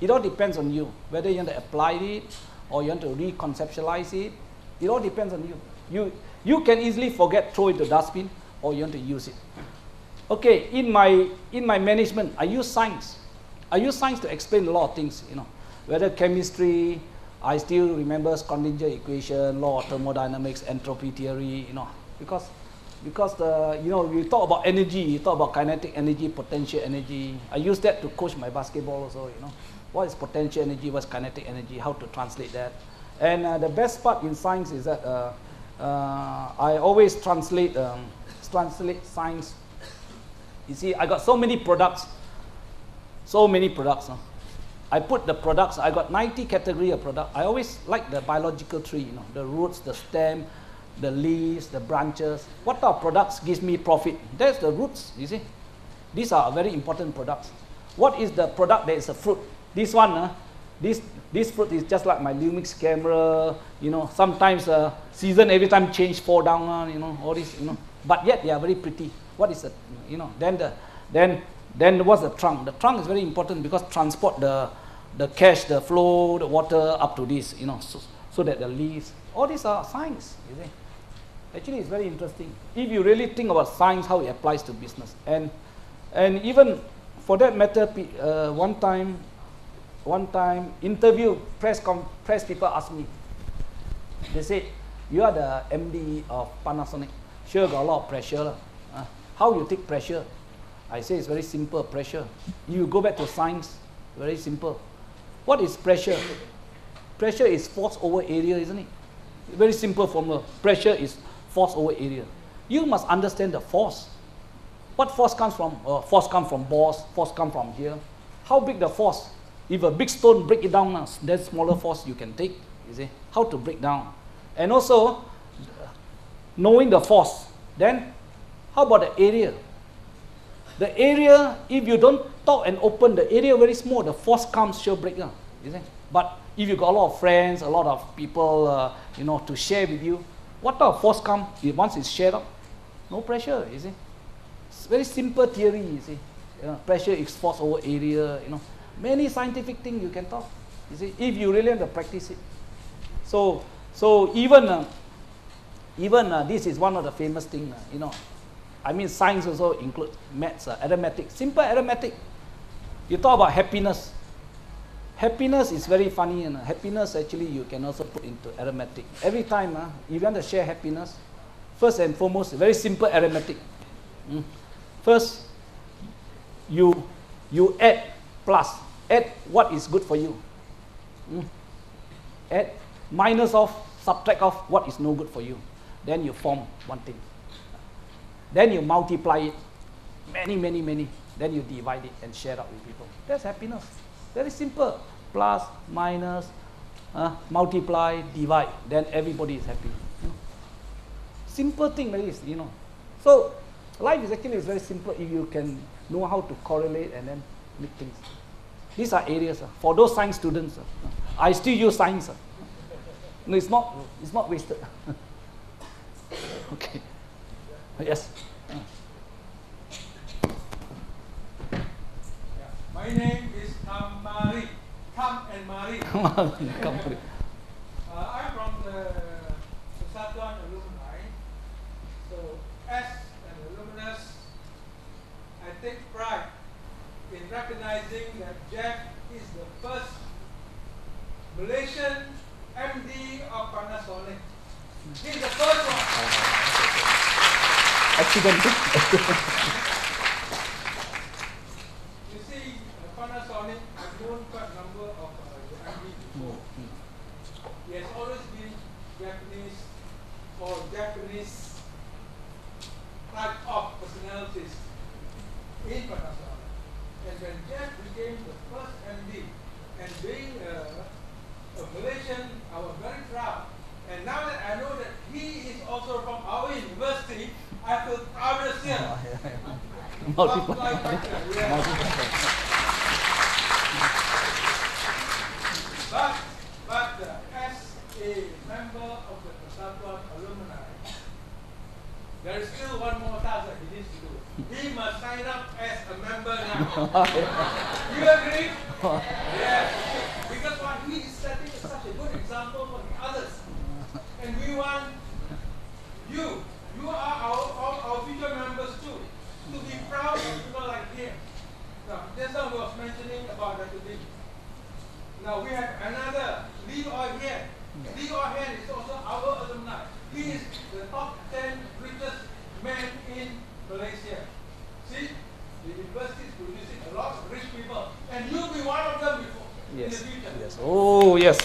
it all depends on you. Whether you want to apply it, or you want to reconceptualize it, it all depends on you. You can easily forget, throw it to the dustbin, or you want to use it. Okay, in my management, I use science. I use science to explain a lot of things, you know. Whether chemistry, I still remember Schrödinger equation, law of thermodynamics, entropy theory, you know, because you know, we talk about energy, you talk about kinetic energy, potential energy. I use that to coach my basketball also, you know. What is potential energy, what's kinetic energy, how to translate that. And the best part in science is that I always translate science. You see, I got so many products. I put the products, I got 90 category of product. I always like the biological tree, you know, the roots, the stem, the leaves, the branches. What type of products gives me profit? That's the roots, you see. These are very important products. What is the product that is a fruit? This one, this fruit is just like my Lumix camera, you know, sometimes season every time change, fall down, you know, all this, you know. But yet they are very pretty. What is it? You know, then what's the trunk? The trunk is very important because transport the cash, the flow, the water up to this, you know, so that the leaves, all these are science, you see. Actually, it's very interesting. If you really think about science, how it applies to business. And even for that matter, one time interview, press people asked me, they said, you are the MD of Panasonic. Sure, got a lot of pressure. How you take pressure? I say it's very simple, pressure. You go back to science, very simple. What is pressure? Pressure is force over area, isn't it? Very simple formula. Pressure is force over area. You must understand the force. What force comes from? Force comes from balls, force comes from here. How big the force? If a big stone, break it down, there's smaller force you can take, you see. How to break down. And also, knowing the force, then how about the area? The area, if you don't talk and open, the area very small, the force comes, sure break down. You see? But if you got a lot of friends, a lot of people, you know, to share with you, what type of force come once it's shared up? No pressure, you see. It's very simple theory, you see. You know, pressure is force over area, you know. Many scientific things you can talk, you see, if you really want to practice it. So even this is one of the famous things, you know. I mean, science also includes maths, arithmetic, simple arithmetic. You talk about happiness. Happiness is very funny, and happiness actually you can also put into arithmetic. Every time if you want to share happiness, first and foremost, very simple arithmetic. First, you add plus, add what is good for you. Add minus off, subtract off what is no good for you. Then you form one thing. Then you multiply it, many. Then you divide it and share it with people. That's happiness. Very simple. Plus, minus, multiply, divide. Then everybody is happy. Simple thing like this, you know. So life is actually very simple if you can know how to correlate and then make things. These are areas for those science students. I still use science. No, it's not wasted. Okay. Yes. My name is Tham and Mari. I'm from the Persatuan alumni. So, as an alumnus, I take pride in recognizing that Jeff is the first Malaysian MD of Panasonic. He's the first one. Accidental. You see, Panasonic, I've known quite a number of the MD before. He has always been Japanese or Japanese type of personalities in Panasonic. And when Jeff became the first MD, and being a Malaysian, I was very proud. And now that I know that he is also from our university, I feel prouder still. Multiple. But as a member of the Persatuan alumni, there is still one more task that he needs to do. He must sign up as a member now. You agree? Yes. Because why? He is setting such a good example for the others. And we want you are our future members too, to be proud of people like him. Now, just now was mentioning about Dr. Lee. Now we have another Lee Ohian. Lee Ohian is also our alumni. He is the top 10 richest man in Malaysia. See, the university is producing a lot of rich people, and you'll be one of them before in the future. Yes. Oh, yes.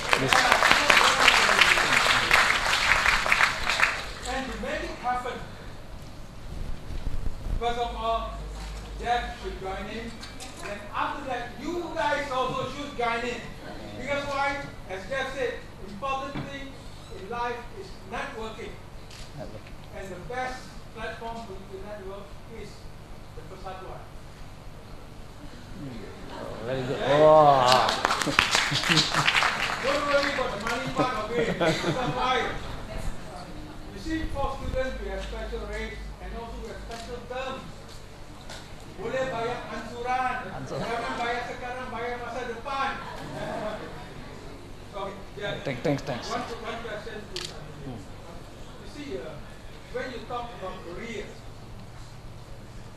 And to make it happen, first of all, Jeff should join in. Then after that, you guys also should join in. Because why? As Jeff said, important thing in life is networking. And the best platform to network is the Persatuan. Very good. Oh. Don't worry about the money part of it. Because why? You see, for students, we have special rates and also we have special terms. Boleh bayar ansuran. Jangan bayar sekarang, bayar masa depan. Okay, yeah. Thanks. One question, please. You see, when you talk about career,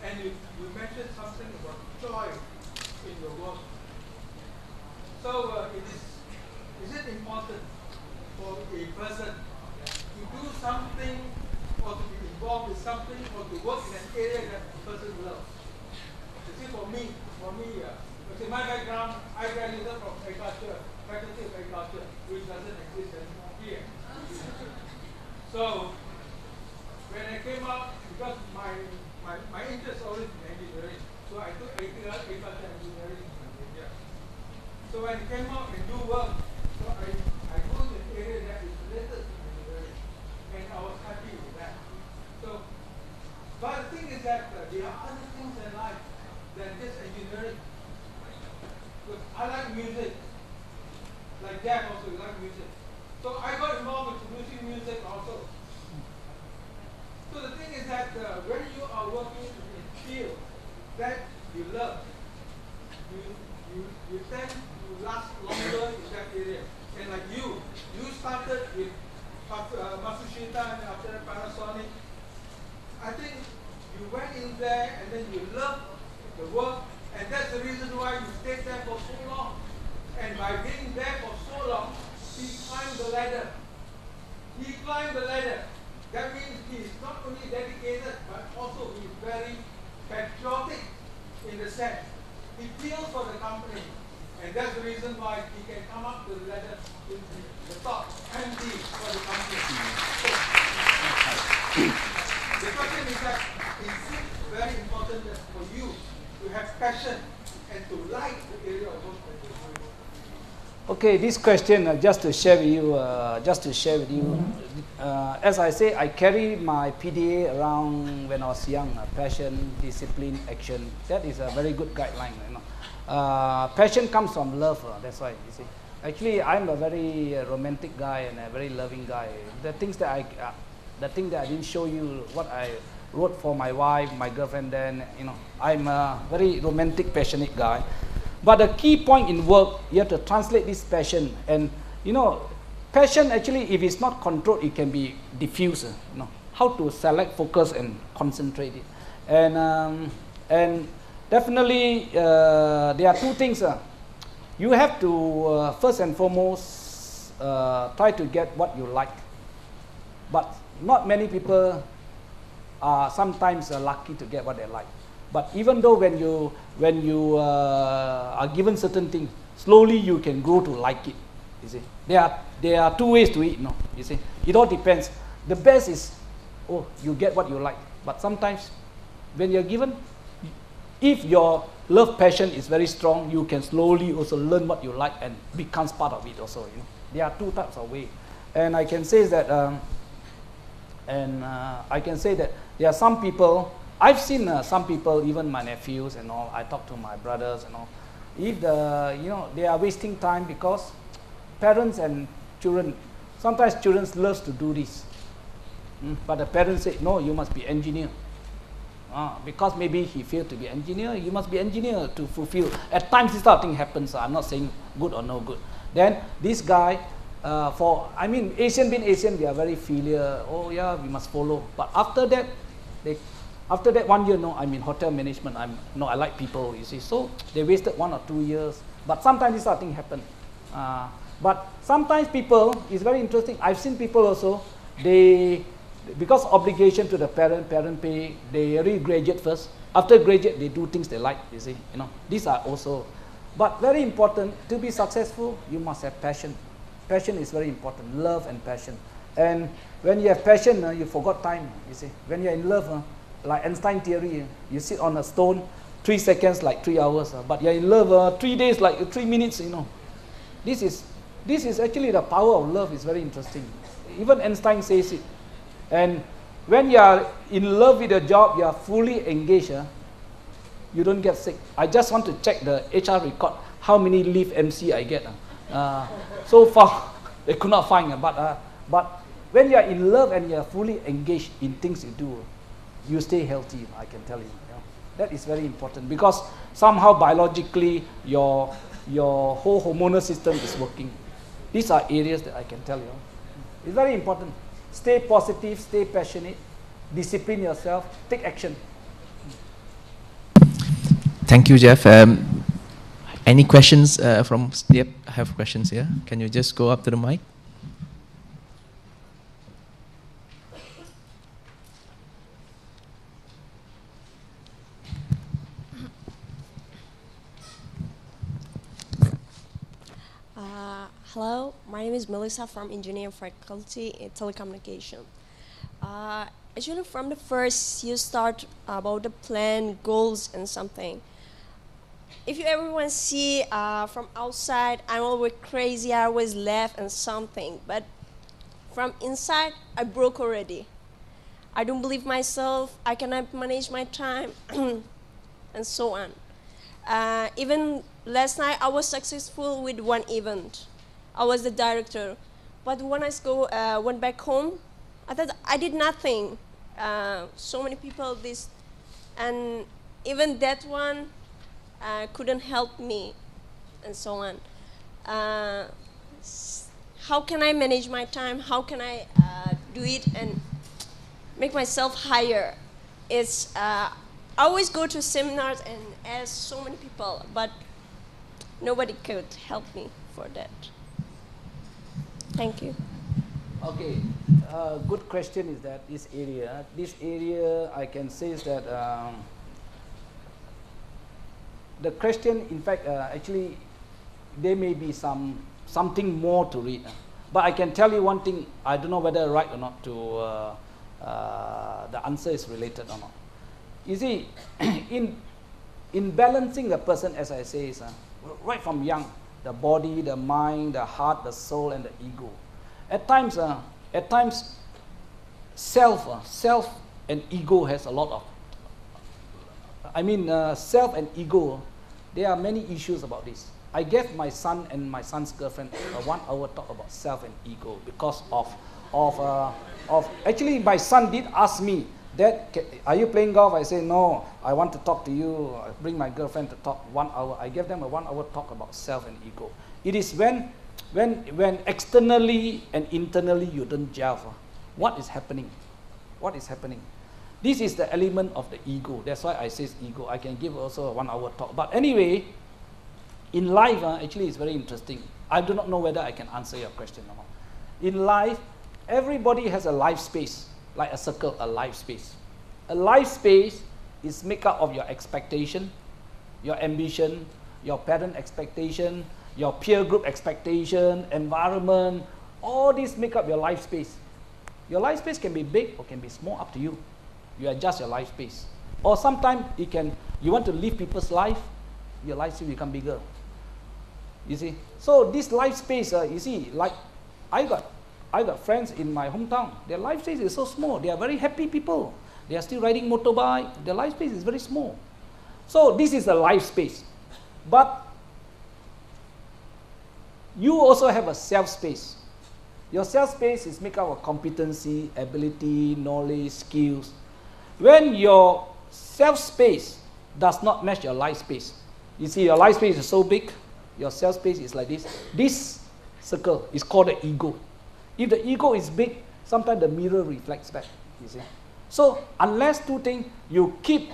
and you mentioned something about joy in your work. So, is it important for a person to do something or to be involved with something or to work in an area that the person loves? You see, for me, my background, I graduated from agriculture, faculty of agriculture, which doesn't exist anymore here. So, when I came out, because my interest always in engineering, so I took agriculture engineering in India. So when I came out and do work, so I go to an area that is related to engineering, and I was happy with that. So, but the thing is that there are other things in life than just engineering. Because I like music. like Jack also, you like music. So I got involved with producing music also. So the thing is that when you are working in a field that you love, you tend to last longer in that area. And like you started with Matsushita and after that Panasonic. I think you went in there and then you loved the work, and that's the reason why you stayed there for so long. And by being there for so long, he climbed the ladder. He climbed the ladder. That means he is not only dedicated, but also he is very patriotic in the sense. He feels for the company. And that's the reason why he can come up to the ladder to the top MD for the company. So, the question is that is it very important that for you to have passion and to like the area of work that you're doing? Okay, this question just to share with you. As I say, I carry my PDA around when I was young. Passion, discipline, action. That is a very good guideline. You know, passion comes from love. That's why you see. Actually, I'm a very romantic guy and a very loving guy. The thing that I didn't show you, what I wrote for my wife, my girlfriend. Then you know, I'm a very romantic, passionate guy. But the key point in work, you have to translate this passion. And you know, passion actually, if it's not controlled, it can be diffused. You know, how to select, focus, and concentrate it. And definitely, there are two things. You have to first and foremost try to get what you like. But not many people are sometimes lucky to get what they like. But even though when you are given certain things, slowly you can grow to like it. You see, there are two ways to it. No, you see, it all depends. The best is, you get what you like. But sometimes, when you're given, if your love passion is very strong, you can slowly also learn what you like and becomes part of it also. You know, there are two types of way, and I can say that, there are some people. I've seen some people, even my nephews and all. I talk to my brothers and all. If they are wasting time because parents and children. Sometimes children loves to do this, but the parents say, no, you must be engineer. Because maybe he failed to be engineer, you must be engineer to fulfill. At times this type of thing happens. I'm not saying good or no good. Then this guy, Asian being Asian, we are very filial. Oh yeah, we must follow. But after that, 1 year, no, I'm in hotel management. I like people, you see. So they wasted 1 or 2 years. But sometimes this sort of thing happen. But sometimes people, it's very interesting. I've seen people also, because obligation to the parent pay, they really graduate first. After graduate, they do things they like, you see. You know, these are also. But very important, to be successful, you must have passion. Passion is very important, love and passion. And when you have passion, you forgot time, you see. When you're in love, like Einstein theory, you sit on a stone, 3 seconds like 3 hours, but you're in love 3 days like 3 minutes, you know. This is actually the power of love is very interesting. Even Einstein says it. And when you are in love with a job, you are fully engaged, you don't get sick. I just want to check the HR record, how many leave MC I get. So far, they could not find. But when you are in love and you are fully engaged in things you do, you stay healthy, I can tell you. That is very important because somehow biologically your whole hormonal system is working. These are areas that I can tell you. It's very important. Stay positive, stay passionate, discipline yourself, take action. Thank you, Jeff. Any questions from? Yep, I have questions here. Can you just go up to the mic? Hello, my name is Melissa from Engineering Faculty in Telecommunication. Actually, from the first, you start about the plan, goals, and something. If you everyone see from outside, I'm always crazy, I always laugh and something. But from inside, I broke already. I don't believe myself, I cannot manage my time, and so on. Even last night, I was successful with one event. I was the director. But when went back home, I thought I did nothing. So many people and even that one couldn't help me, and so on. How can I manage my time? How can I do it and make myself higher? I always go to seminars and ask so many people, but nobody could help me for that. Thank you. Okay, good question is that this area I can say is that the question, in fact, actually there may be something more to read, but I can tell you one thing. I don't know whether right or not to the answer is related or not. You see, in balancing a person, as I say, is right from young, the body, the mind, the heart, the soul, and the ego. At times, self and ego has a lot of. Self and ego. There are many issues about this. I gave my son and my son's girlfriend a 1 hour talk about self and ego because of actually my son did ask me that, are you playing golf? I say no, I want to talk to you. I bring my girlfriend to talk 1 hour. I gave them a 1 hour talk about self and ego. It is when externally and internally you don't gel. What is happening? What is happening? This is the element of the ego. That's why I say ego. I can give also a 1 hour talk. But anyway, in life, actually it's very interesting. I do not know whether I can answer your question or not. In life, everybody has a life space, like a circle, a life space. A life space is made up of your expectation, your ambition, your parent expectation, your peer group expectation, environment. All these make up your life space. Your life space can be big or can be small, up to you. You adjust your life space. Or sometimes you want to live people's life, your life space become bigger. You see? So this life space, you see, like I got friends in my hometown. Their life space is so small. They are very happy people. They are still riding motorbike. Their life space is very small. So this is a life space. But you also have a self space. Your self space is made up of competency, ability, knowledge, skills. When your self space does not match your life space, you see your life space is so big, your self space is like this. This circle is called the ego. If the ego is big, sometimes the mirror reflects back, you see. So unless two things, you keep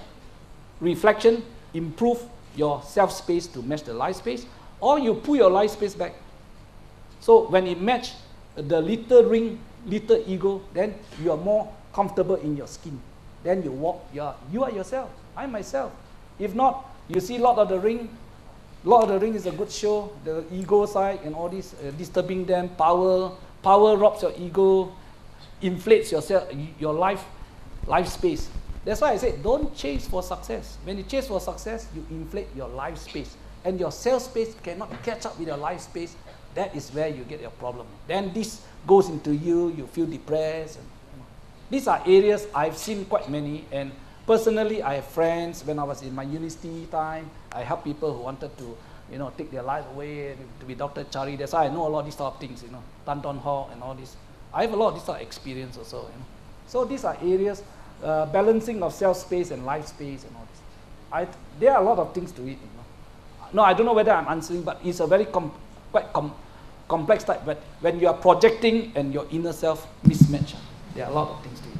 reflection, improve your self space to match the life space, or you pull your life space back. So when it match the little ring, little ego, then you are more comfortable in your skin. Then you walk, you are yourself. I myself. If not, you see Lord of the Ring. Lord of the Ring is a good show. The ego side and all this disturbing them. Power robs your ego, inflates yourself, your life space. That's why I say don't chase for success. When you chase for success, you inflate your life space, and your self space cannot catch up with your life space. That is where you get your problem. Then this goes into you feel depressed. These are areas I've seen quite many, and personally I have friends. When I was in my university time, I helped people who wanted to, take their life away, to be Dr. Chari. That's why I know a lot of these sort of things, Tan Ton Ho and all this. I have a lot of this sort of experience also, So these are areas, balancing of self-space and life space and all this. There are a lot of things to it, No, I don't know whether I'm answering, but it's a very quite complex type. But when you are projecting and your inner self mismatch, there are a lot of things to it.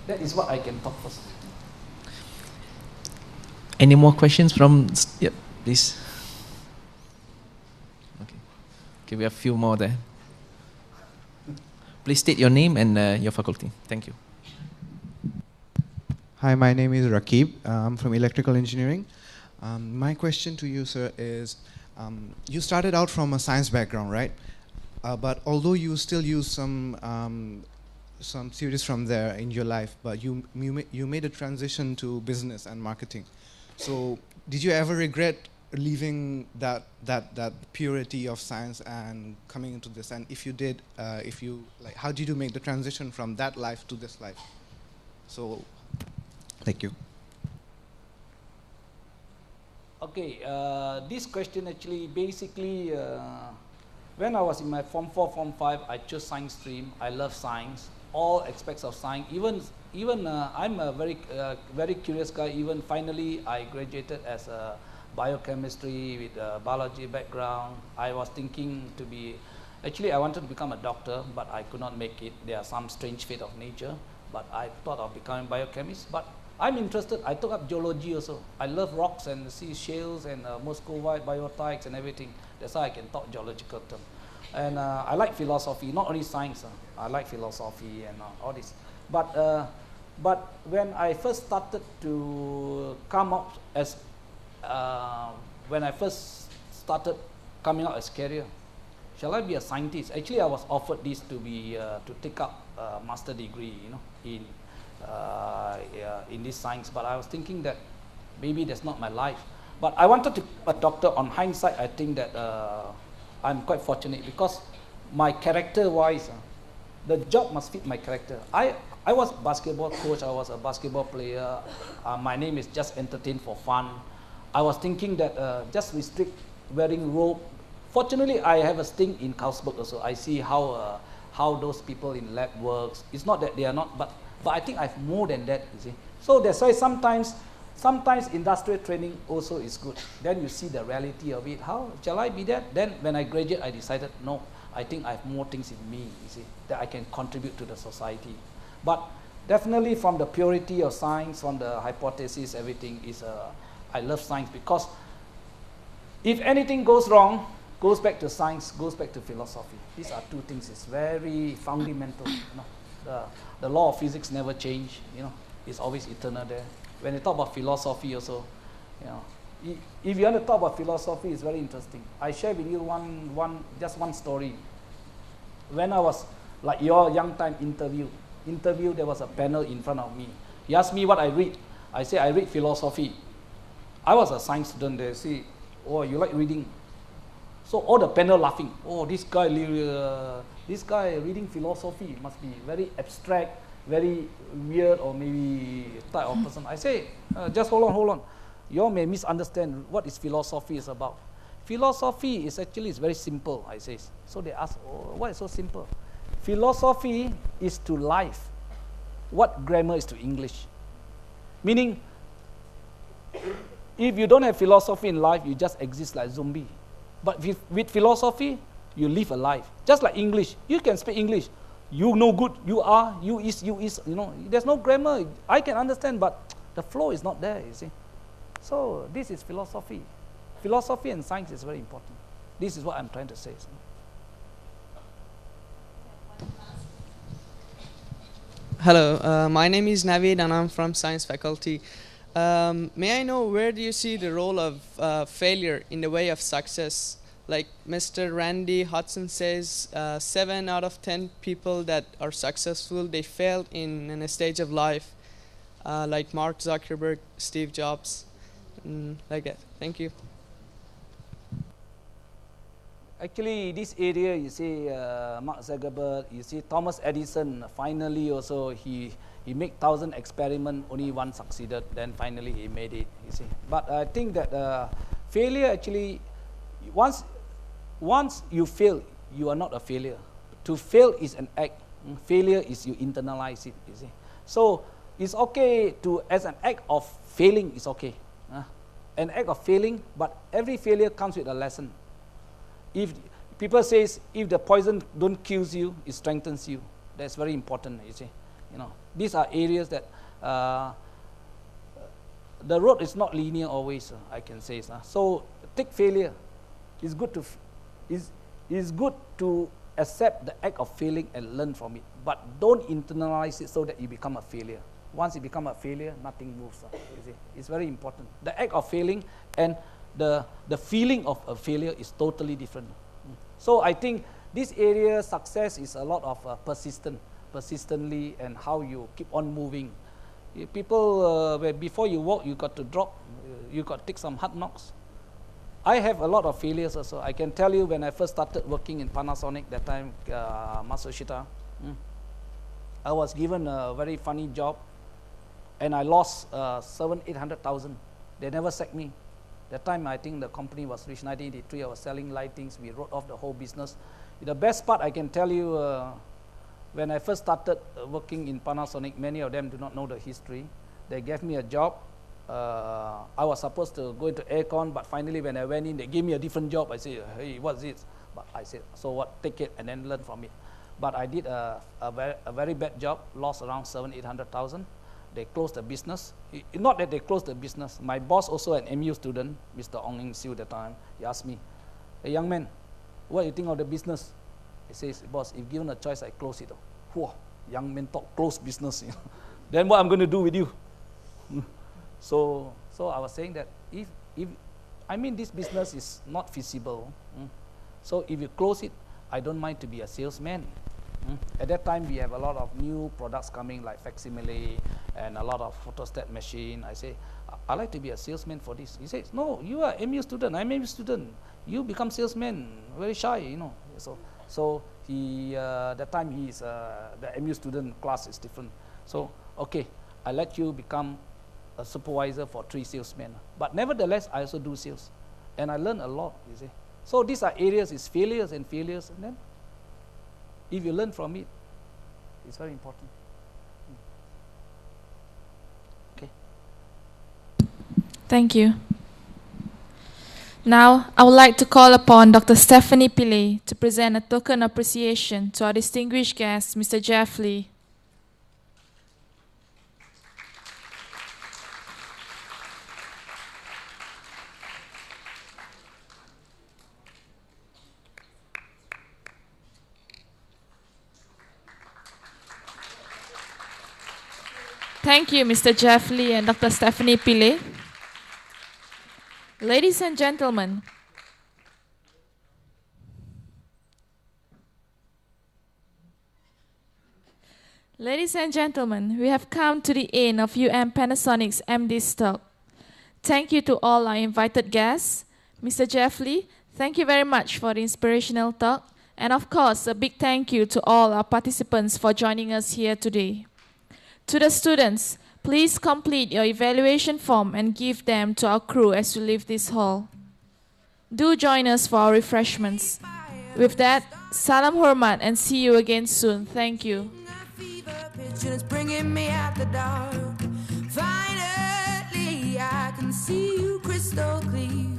That is what I can talk first. Any more questions from? Yep, please. Okay, we have a few more there. Please state your name and your faculty. Thank you. Hi, my name is Rakib. I'm from electrical engineering. My question to you, sir, is you started out from a science background, right? But although you still use some theories from there in your life, but you made a transition to business and marketing. So did you ever regret leaving that purity of science and coming into this? And if you did, how did you make the transition from that life to this life? So, thank you. Okay, this question actually basically When I was in my Form 4, Form 5, I chose science stream. I love science, all aspects of science. Even I'm a very curious guy. Even finally, I graduated as a biochemistry with a biology background. I was thinking to be, actually I wanted to become a doctor, but I could not make it. There are some strange fate of nature, but I thought of becoming biochemist. But I'm interested. I took up geology also. I love rocks and sea shales and Muscovite biotiques and everything. That's why I can talk geological term. And I like philosophy, not only science. I like philosophy and all this. But when I first started to come up as, when I first started coming out as career, shall I be a scientist? Actually, I was offered this to be to take up a master degree, in this science. But I was thinking that maybe that's not my life. But I wanted to be a doctor. On hindsight, I think that I'm quite fortunate because my character-wise, the job must fit my character. I was a basketball coach. I was a basketball player. My name is just entertain for fun. I was thinking that just restrict wearing robe. Fortunately, I have a stint in Carlsberg also. I see how those people in lab works. It's not that they are not, but I think I have more than that, you see. So that's why sometimes industrial training also is good. Then you see the reality of it. How shall I be that? Then when I graduate, I decided, no, I think I have more things in me, you see, that I can contribute to the society. But definitely from the purity of science, from the hypothesis, everything is, I love science because if anything goes wrong, goes back to science, goes back to philosophy. These are two things. It's very fundamental. The law of physics never change. It's always eternal there. When you talk about philosophy also, if you want to talk about philosophy, it's very interesting. I share with you just one story. When I was like your young time interview, there was a panel in front of me. He asked me what I read. I say I read philosophy. I was a science student. They say, oh, you like reading? So all the panel laughing. Oh, this guy reading philosophy must be very abstract, very weird, or maybe type of person. I say, just hold on. You all may misunderstand what is philosophy is about. Philosophy is actually very simple, I say. So they ask, oh, why is so simple? Philosophy is to life what grammar is to English. Meaning, if you don't have philosophy in life, you just exist like a zombie. But with philosophy, you live a life. Just like English. You can speak English. You know good, you are, you is, there's no grammar. I can understand, but the flow is not there, you see. So this is philosophy. Philosophy and science is very important. This is what I'm trying to say. Hello, my name is Naveed and I'm from science faculty. May I know where do you see the role of failure in the way of success? Like Mr. Randy Hodson says, 7 out of 10 people that are successful, they failed in a stage of life, like Mark Zuckerberg, Steve Jobs, like that. Thank you. Actually, this area, you see Mark Zuckerberg, you see Thomas Edison, finally also he made 1,000 experiments, only one succeeded, then finally he made it, you see. But I think that failure actually, once you fail, you are not a failure. To fail is an act. Failure is you internalize it, you see. So it's okay to, as an act of failing, it's okay. An act of failing, but every failure comes with a lesson. If people says, if the poison don't kill you, it strengthens you. That's very important, you see. These are areas that the road is not linear always, I can say. So take failure. It's good to accept the act of failing and learn from it. But don't internalize it so that you become a failure. Once you become a failure, nothing moves. You see. It's very important. The act of failing and the feeling of a failure is totally different. So I think this area, success is a lot of persistently, and how you keep on moving. People, before you walk, you got to drop, you got to take some hard knocks. I have a lot of failures also. I can tell you when I first started working in Panasonic, that time, Matsushita, I was given a very funny job, and I lost 700,000-800,000. They never sacked me. That time I think the company was reached 1983. I was selling lightings. We wrote off the whole business. The best part I can tell you, when I first started working in Panasonic, many of them do not know the history. They gave me a job. I was supposed to go into aircon, but finally when I went in, they gave me a different job. I said, hey, what's this? But I said, so what, take it and then learn from it. But I did a very bad job, lost around 700,000-800,000. They closed the business. Not that they closed the business. My boss, also an MU student, Mr. Ong Ing Siu at the time, he asked me, hey, young man, what do you think of the business? He says, boss, if given a choice, I close it. Whoa, young man talk, close business. Then what I'm going to do with you? So I was saying that if this business is not feasible. So if you close it, I don't mind to be a salesman. At that time, we have a lot of new products coming like facsimile and a lot of photostat machine. I say, I like to be a salesman for this. He says, no, you are MU student, I'm MU student. You become salesman, very shy, you know. So he, that time he's, the MU student class is different. So, okay, I let you become a supervisor for 3 salesmen. But nevertheless, I also do sales. And I learn a lot, you see. So these are areas, is failures, and then if you learn from it, it's very important. Okay. Thank you. Now, I would like to call upon Dr. Stephanie Pillay to present a token of appreciation to our distinguished guest, Mr. Jeff Lee. Thank you, Mr. Jeff Lee and Dr. Stephanie Pillay. Ladies and gentlemen, we have come to the end of Panasonic's MD's talk. Thank you to all our invited guests. Mr. Jeff Lee, thank you very much for the inspirational talk. And of course, a big thank you to all our participants for joining us here today. To the students, please complete your evaluation form and give them to our crew as we leave this hall. Do join us for our refreshments. With that, salam hormat and see you again soon. Thank you. It's bringing me out the dark. Finally, I can see you crystal clear.